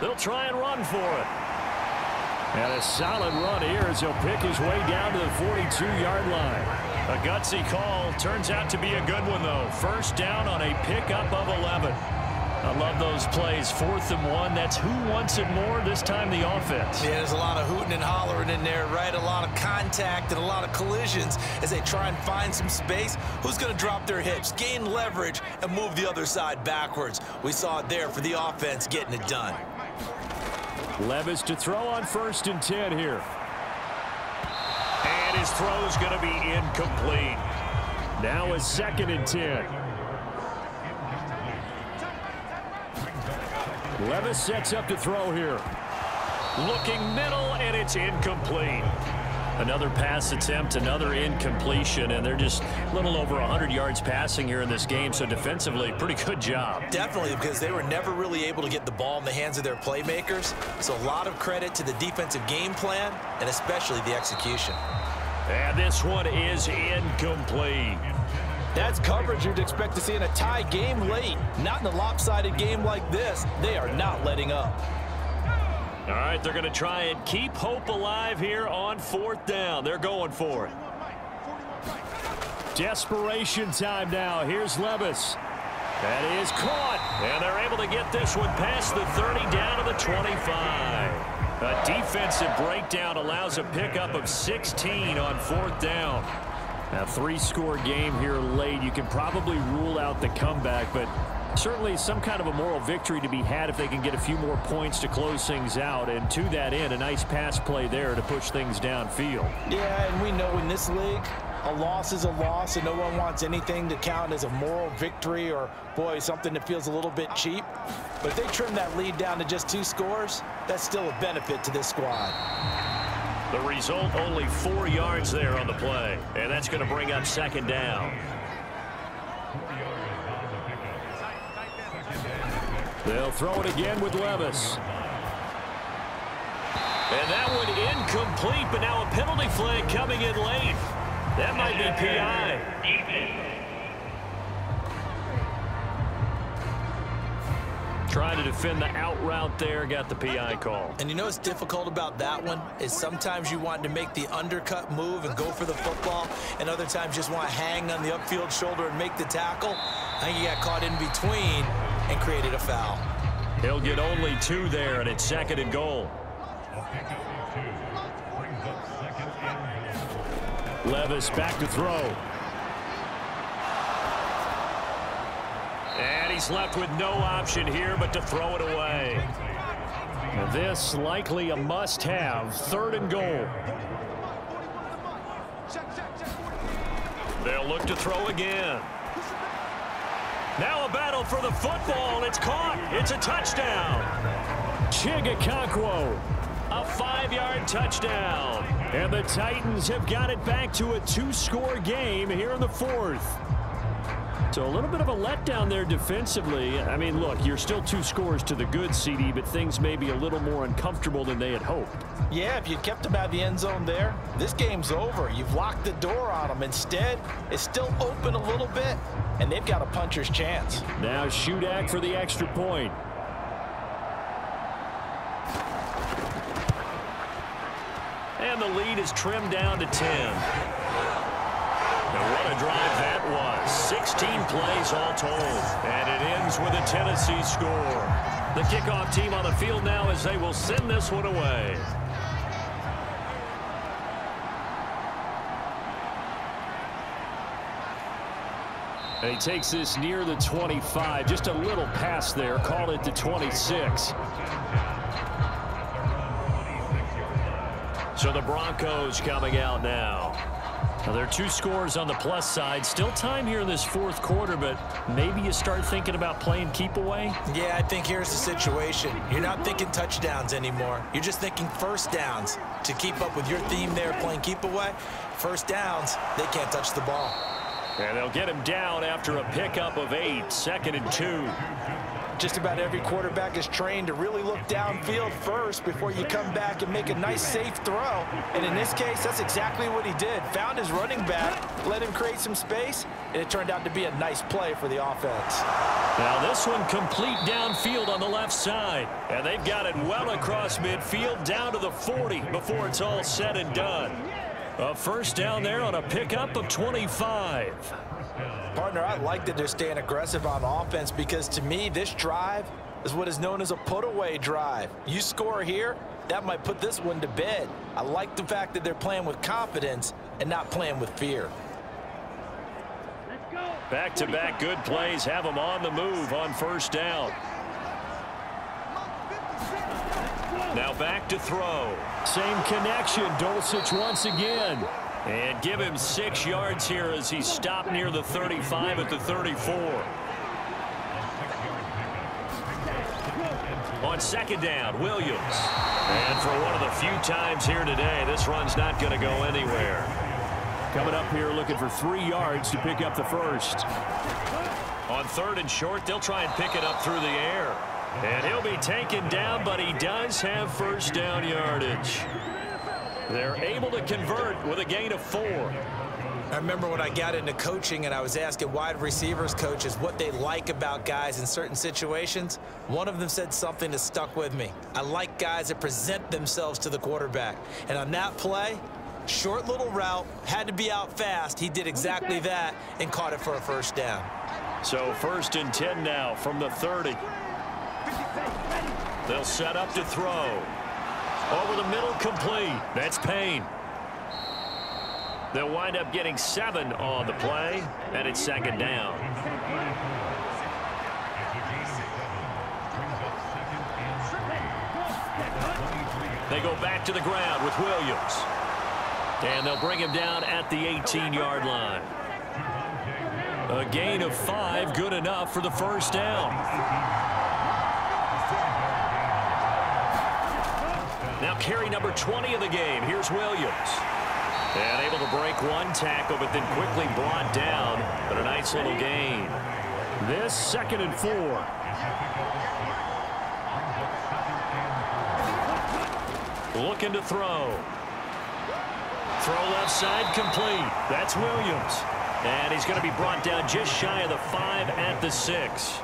They'll try and run for it. And a solid run here as he'll pick his way down to the 42-yard line. A gutsy call. Turns out to be a good one, though. 1st down on a pickup of 11. I love those plays. 4th and 1. That's who wants it more, this time the offense. Yeah, there's a lot of hooting and hollering in there, right? A lot of contact and a lot of collisions as they try and find some space. Who's going to drop their hips, gain leverage, and move the other side backwards? We saw it there for the offense getting it done. Levis to throw on 1st and 10 here. And his throw's going to be incomplete. Now a 2nd and 10. Levis sets up to throw here. Looking middle, and it's incomplete. Another pass attempt, another incompletion, and they're just a little over 100 yards passing here in this game, so defensively, pretty good job. Definitely, because they were never really able to get the ball in the hands of their playmakers, so a lot of credit to the defensive game plan, and especially the execution. And this one is incomplete. That's coverage you'd expect to see in a tie game late. Not in a lopsided game like this. They are not letting up. All right, they're going to try and keep hope alive here on 4th down. They're going for it. Desperation time now. Here's Levis. That is caught. And they're able to get this one past the 30 down to the 25. A defensive breakdown allows a pickup of 16 on 4th down. Now, 3-score game here late. You can probably rule out the comeback, but certainly some kind of a moral victory to be had if they can get a few more points to close things out. And to that end, a nice pass play there to push things downfield. Yeah, and we know in this league, a loss is a loss, and no one wants anything to count as a moral victory or, boy, something that feels a little bit cheap. But if they trim that lead down to just 2 scores, that's still a benefit to this squad. The result, only 4 yards there on the play. And that's going to bring up 2nd down. They'll throw it again with Levis. And that one incomplete, but now a penalty flag coming in late. That might be PI. Trying to defend the out route there, got the PI call. And you know what's difficult about that one is sometimes you want to make the undercut move and go for the football, and other times just want to hang on the upfield shoulder and make the tackle. I think he got caught in between and created a foul. He'll get only 2 there, and it's 2nd and goal. Levis back to throw. And he's left with no option here but to throw it away. And this likely a must-have. 3rd and goal. They'll look to throw again. Now a battle for the football. It's caught. It's a touchdown. Chigakonkwo, a 5-yard touchdown. And the Titans have got it back to a 2-score game here in the 4th. So a little bit of a letdown there defensively. I mean, look, you're still 2 scores to the good, CD, but things may be a little more uncomfortable than they had hoped. Yeah, if you'd kept them out of the end zone there, this game's over. You've locked the door on them. Instead, it's still open a little bit, and they've got a puncher's chance. Now Shudak for the extra point. And the lead is trimmed down to 10. And what a drive that was. 16 plays all told. And it ends with a Tennessee score. The kickoff team on the field now as they will send this one away. And he takes this near the 25. Just a little pass there. Call it the 26. So the Broncos coming out now. Now there are 2 scores on the plus side. Still time here in this 4th quarter, but maybe you start thinking about playing keep away? Yeah, I think here's the situation. You're not thinking touchdowns anymore. You're just thinking first downs. To keep up with your theme there, playing keep away, first downs, they can't touch the ball. And they'll get him down after a pickup of 8, 2nd and 2. Just about every quarterback is trained to really look downfield first before you come back and make a nice, safe throw. And in this case, that's exactly what he did. Found his running back, let him create some space, and it turned out to be a nice play for the offense. Now this one complete downfield on the left side. And they've got it well across midfield down to the 40 before it's all said and done. A first down there on a pickup of 25. Partner, I like that they're staying aggressive on offense because to me, this drive is what is known as a put-away drive. You score here, that might put this one to bed. I like the fact that they're playing with confidence and not playing with fear. Back-to-back good plays have them on the move on first down. Now back to throw. Same connection. Dulcich once again. And give him 6 yards here as he stopped near the 35 at the 34. On second down, Williams. And for one of the few times here today, this run's not going to go anywhere. Coming up here looking for 3 yards to pick up the first. On 3rd and short, they'll try and pick it up through the air. And he'll be taken down, but he does have first down yardage. They're able to convert with a gain of 4. I remember when I got into coaching and I was asking wide receivers coaches what they like about guys in certain situations. One of them said something that stuck with me. I like guys that present themselves to the quarterback. And on that play, short little route, had to be out fast. He did exactly that and caught it for a first down. So 1st and 10 now from the 30. They'll set up to throw. Over the middle, complete. That's Payne. They'll wind up getting 7 on the play, and it's 2nd down. They go back to the ground with Williams. And they'll bring him down at the 18-yard line. A gain of 5, good enough for the first down. Now carry number 20 of the game. Here's Williams. And able to break 1 tackle, but then quickly brought down. But a nice little gain. This 2nd and 4. Looking to throw. Throw left side complete. That's Williams. And he's going to be brought down just shy of the 5 at the 6.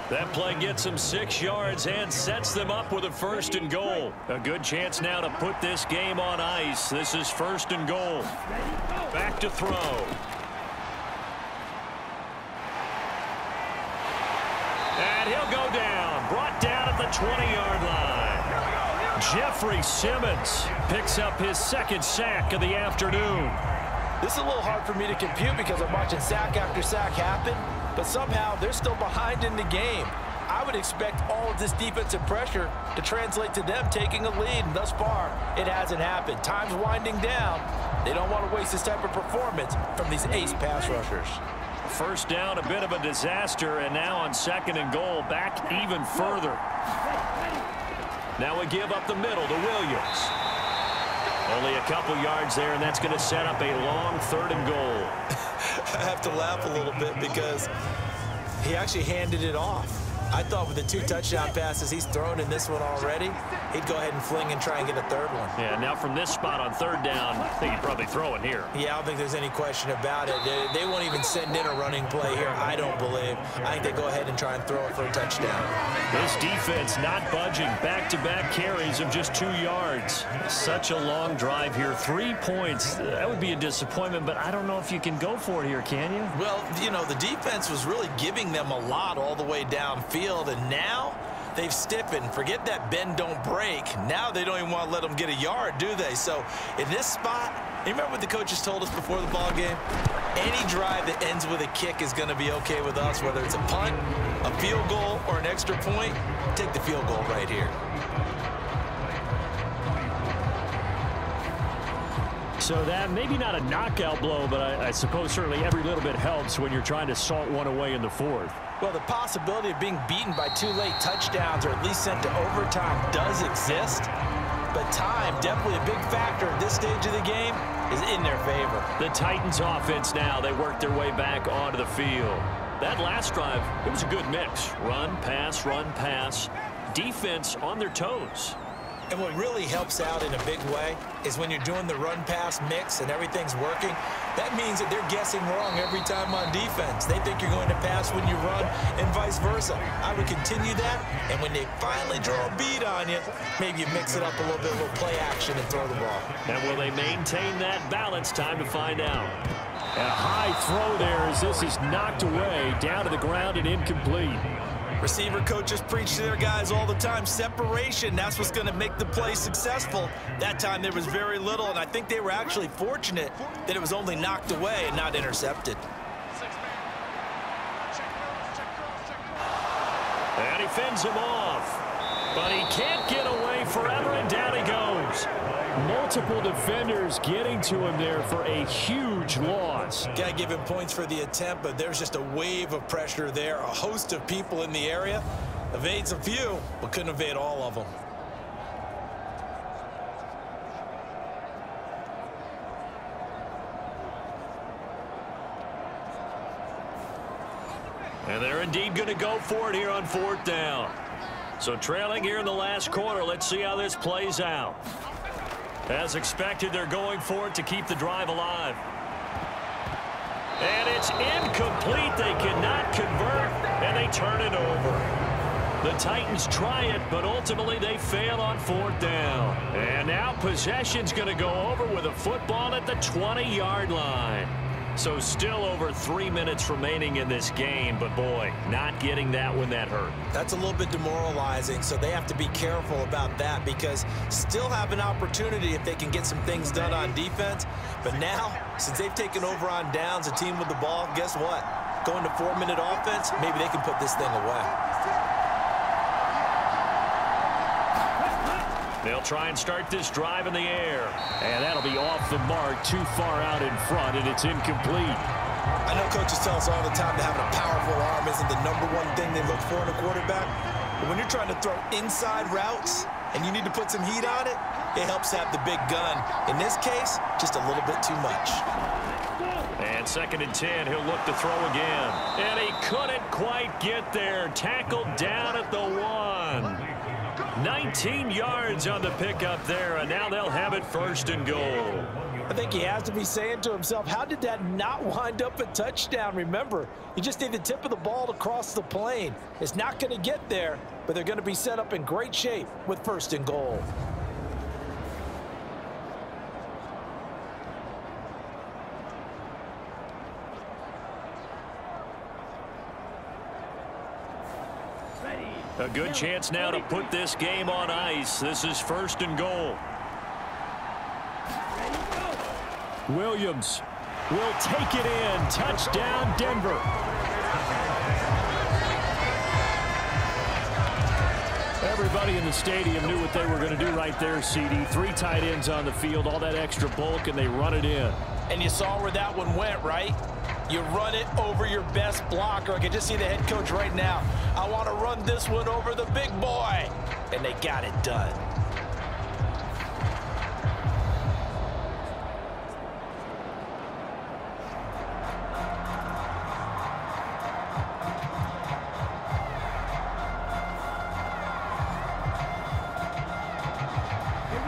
That play gets him 6 yards and sets them up with a 1st and goal. A good chance now to put this game on ice. This is 1st and goal. Back to throw. And he'll go down. Brought down at the 20-yard line. Jeffrey Simmons picks up his 2nd sack of the afternoon. This is a little hard for me to compute because I'm watching sack after sack happen, but somehow they're still behind in the game. I would expect all of this defensive pressure to translate to them taking a lead, and thus far, it hasn't happened. Time's winding down. They don't want to waste this type of performance from these ace pass rushers. first down, a bit of a disaster, and now on 2nd and goal, back even further. Now we give up the middle to Williams. Only a couple yards there, and that's going to set up a long 3rd and goal. I have to laugh a little bit because he actually handed it off. I thought with the 2 touchdown passes he's thrown in this one already, he'd go ahead and fling and try and get a 3rd one. Yeah, now from this spot on 3rd down, I think he'd probably throw it here. Yeah, I don't think there's any question about it. They won't even send in a running play here, I don't believe. I think they go ahead and try and throw it for a touchdown. This defense not budging. Back-to-back carries of just 2 yards. Such a long drive here. 3 points. That would be a disappointment, but I don't know if you can go for it here, can you? Well, you know, the defense was really giving them a lot all the way downfield, and now they've stiffened. Forget that bend, don't break. Now they don't even want to let them get a yard, do they? So in this spot, you remember what the coaches told us before the ball game? Any drive that ends with a kick is going to be okay with us, whether it's a punt, a field goal, or an extra point. Take the field goal right here. So that maybe not a knockout blow, but I suppose certainly every little bit helps when you're trying to salt one away in the 4th. Well, the possibility of being beaten by 2 late touchdowns or at least sent to overtime does exist. But time, definitely a big factor at this stage of the game, is in their favor. The Titans offense now, they work their way back onto the field. That last drive, it was a good mix. Run, pass, defense on their toes. And what really helps out in a big way is when you're doing the run-pass mix and everything's working, that means that they're guessing wrong every time on defense. They think you're going to pass when you run and vice versa. I would continue that, and when they finally draw a beat on you, maybe you mix it up a little bit, a little play action and throw the ball. And will they maintain that balance? Time to find out. A high throw there as this is knocked away, down to the ground and incomplete. Receiver coaches preach to their guys all the time. Separation, that's what's going to make the play successful. That time there was very little, and I think they were actually fortunate that it was only knocked away and not intercepted. And he fends him off. But he can't get away forever, and down he goes. Multiple defenders getting to him there for a huge loss. Got to give him points for the attempt, but there's just a wave of pressure there. A host of people in the area. Evades a few, but couldn't evade all of them. And they're indeed going to go for it here on 4th down. So trailing here in the last quarter, let's see how this plays out. As expected, they're going for it to keep the drive alive. And it's incomplete. They cannot convert, and they turn it over. The Titans try it, but ultimately they fail on 4th down. And now possession's going to go over with a football at the 20-yard line. So still over 3 minutes remaining in this game, but boy, not getting that when that hurt. That's a little bit demoralizing, so they have to be careful about that because still have an opportunity if they can get some things done on defense. But now, since they've taken over on downs, a team with the ball, guess what? Going to 4-minute offense, maybe they can put this thing away. They'll try and start this drive in the air. And that'll be off the mark, too far out in front, and it's incomplete. I know coaches tell us all the time that having a powerful arm isn't the #1 thing they look for in a quarterback. But when you're trying to throw inside routes and you need to put some heat on it, it helps have the big gun. In this case, just a little bit too much. And 2nd and 10, he'll look to throw again. And he couldn't quite get there. Tackled down at the 1. 19 yards on the pickup there, and now they'll have it 1st and goal. I think he has to be saying to himself, how did that not wind up a touchdown? Remember, you just need the tip of the ball to cross the plane. It's not going to get there, but they're going to be set up in great shape with 1st and goal. A good chance now to put this game on ice. This is 1st and goal. Williams will take it in. Touchdown, Denver. Everybody in the stadium knew what they were going to do right there, CD. 3 tight ends on the field, all that extra bulk, and they run it in. And you saw where that one went, right? You run it over your best blocker. I can just see the head coach right now. I want to run this one over the big boy. And they got it done.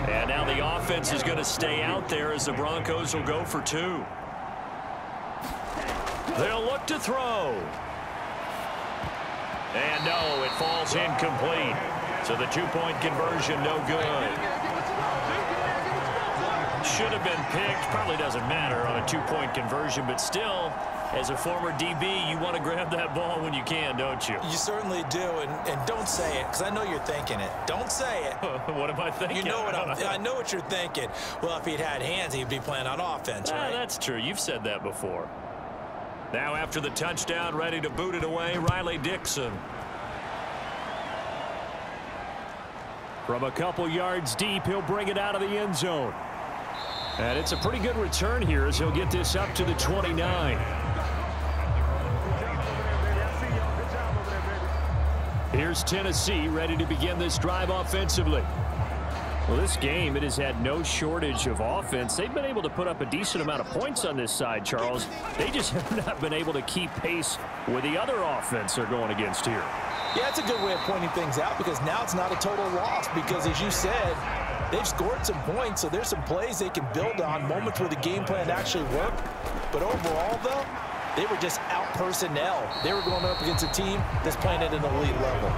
And now the offense is going to stay out there as the Broncos will go for 2. They'll look to throw. And no, it falls incomplete. So the 2-point conversion no good. Should have been picked. Probably doesn't matter on a 2-point conversion, but still, as a former DB, you want to grab that ball when you can, don't you? You certainly do, and don't say it, because I know you're thinking it. Don't say it. What am I thinking? You know what I know what you're thinking. Well, if he'd had hands, he'd be playing on offense, right? That's true. You've said that before. Now after the touchdown, ready to boot it away, Riley Dixon. From a couple yards deep, he'll bring it out of the end zone. And it's a pretty good return here as he'll get this up to the 29. Here's Tennessee ready to begin this drive offensively. Well, this game, it has had no shortage of offense. They've been able to put up a decent amount of points on this side, Charles. They just have not been able to keep pace with the other offense they're going against here. Yeah, that's a good way of pointing things out because now it's not a total loss because, as you said, they've scored some points, so there's some plays they can build on, moments where the game plan actually worked. But overall, though, they were just out personnel. They were going up against a team that's playing at an elite level.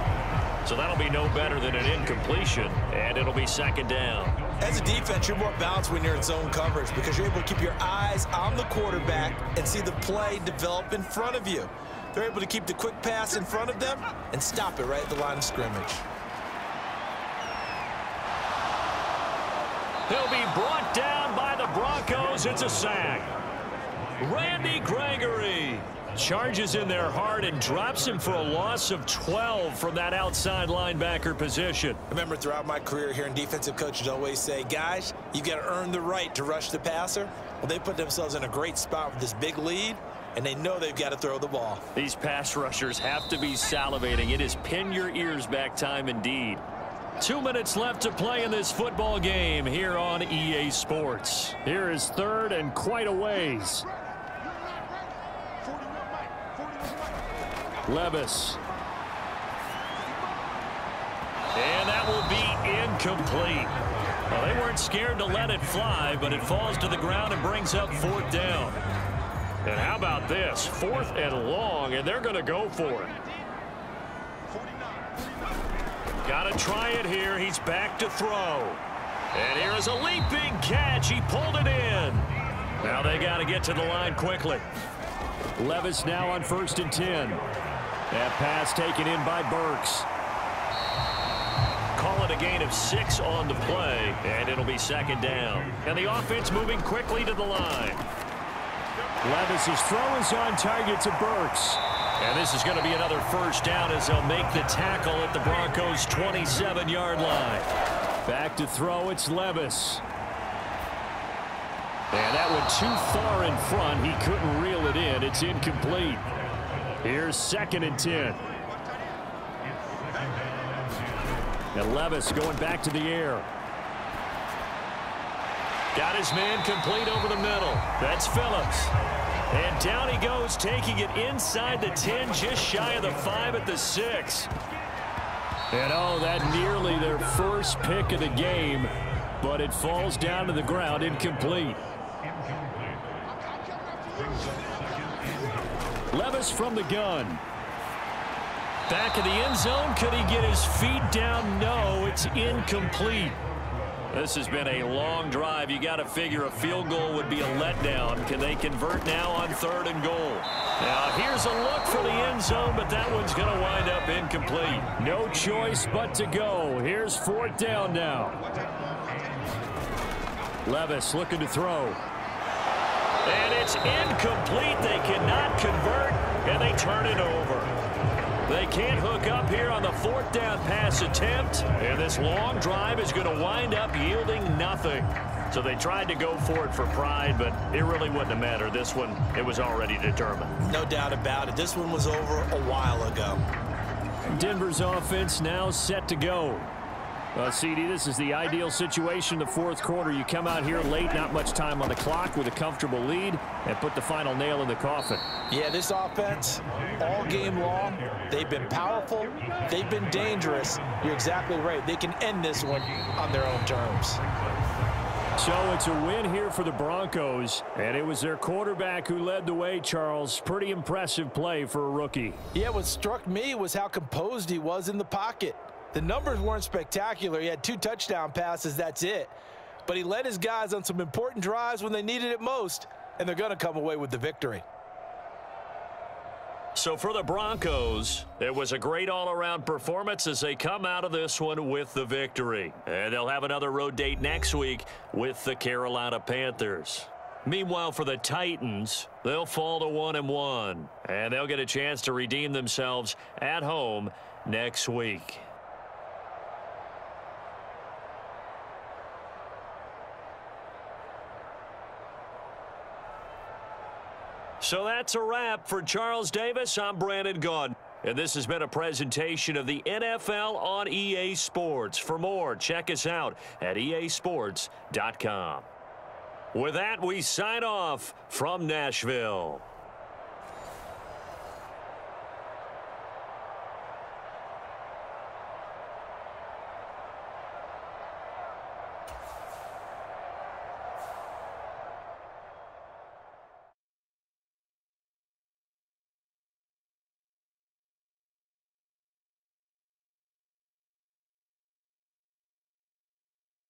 So that'll be no better than an incompletion, and it'll be second down. As a defense, you're more balanced when you're in zone coverage because you're able to keep your eyes on the quarterback and see the play develop in front of you. They're able to keep the quick pass in front of them and stop it right at the line of scrimmage. He'll be brought down by the Broncos. It's a sack. Randy Gregory charges in there hard and drops him for a loss of 12 from that outside linebacker position. Remember, throughout my career here in defensive coaches always say, guys, you got to earn the right to rush the passer. Well, they put themselves in a great spot with this big lead, and they know they've got to throw the ball. These pass rushers have to be salivating. It is pin your ears back time indeed. 2 minutes left to play in this football game here on EA Sports. Here is third and quite a ways. Levis. And that will be incomplete. Well, they weren't scared to let it fly, but it falls to the ground and brings up 4th down. And how about this? 4th and long, and they're going to go for it. Got to try it here. He's back to throw. And here is a leaping catch. He pulled it in. Now they got to get to the line quickly. Levis now on 1st and 10. That pass taken in by Burks. Call it a gain of 6 on the play, and it'll be second down. And the offense moving quickly to the line. Levis's throw is on target to Burks. And this is going to be another first down as they'll make the tackle at the Broncos' 27-yard line. Back to throw, it's Levis. And that went too far in front. He couldn't reel it in. It's incomplete. Here's 2nd and 10. And Levis going back to the air. Got his man complete over the middle. That's Phillips. And down he goes, taking it inside the 10, just shy of the 5 at the 6. And oh, that nearly their first pick of the game, but it falls down to the ground, incomplete. Levis from the gun. Back of the end zone. Could he get his feet down? No, it's incomplete. This has been a long drive. You got to figure a field goal would be a letdown. Can they convert now on 3rd and goal? Now here's a look for the end zone, but that one's going to wind up incomplete. No choice but to go. Here's 4th down now. Levis looking to throw. And it's incomplete. They cannot convert, and they turn it over. They can't hook up here on the 4th down pass attempt, and this long drive is going to wind up yielding nothing. So they tried to go for it for pride, but it really wouldn't have mattered. This one, it was already determined. No doubt about it. This one was over a while ago. Denver's offense now set to go. CD, this is the ideal situation in the fourth quarter. You come out here late, not much time on the clock with a comfortable lead, and put the final nail in the coffin. Yeah, this offense, all game long, they've been powerful, they've been dangerous. You're exactly right. They can end this one on their own terms. So it's a win here for the Broncos, and it was their quarterback who led the way, Charles. Pretty impressive play for a rookie. Yeah, what struck me was how composed he was in the pocket. The numbers weren't spectacular. He had 2 touchdown passes, that's it. But he led his guys on some important drives when they needed it most, and they're going to come away with the victory. So for the Broncos, it was a great all-around performance as they come out of this one with the victory. And they'll have another road date next week with the Carolina Panthers. Meanwhile, for the Titans, they'll fall to 1-1, and they'll get a chance to redeem themselves at home next week. So that's a wrap. For Charles Davis, I'm Brandon Gaudin. And this has been a presentation of the NFL on EA Sports. For more, check us out at easports.com. With that, we sign off from Nashville.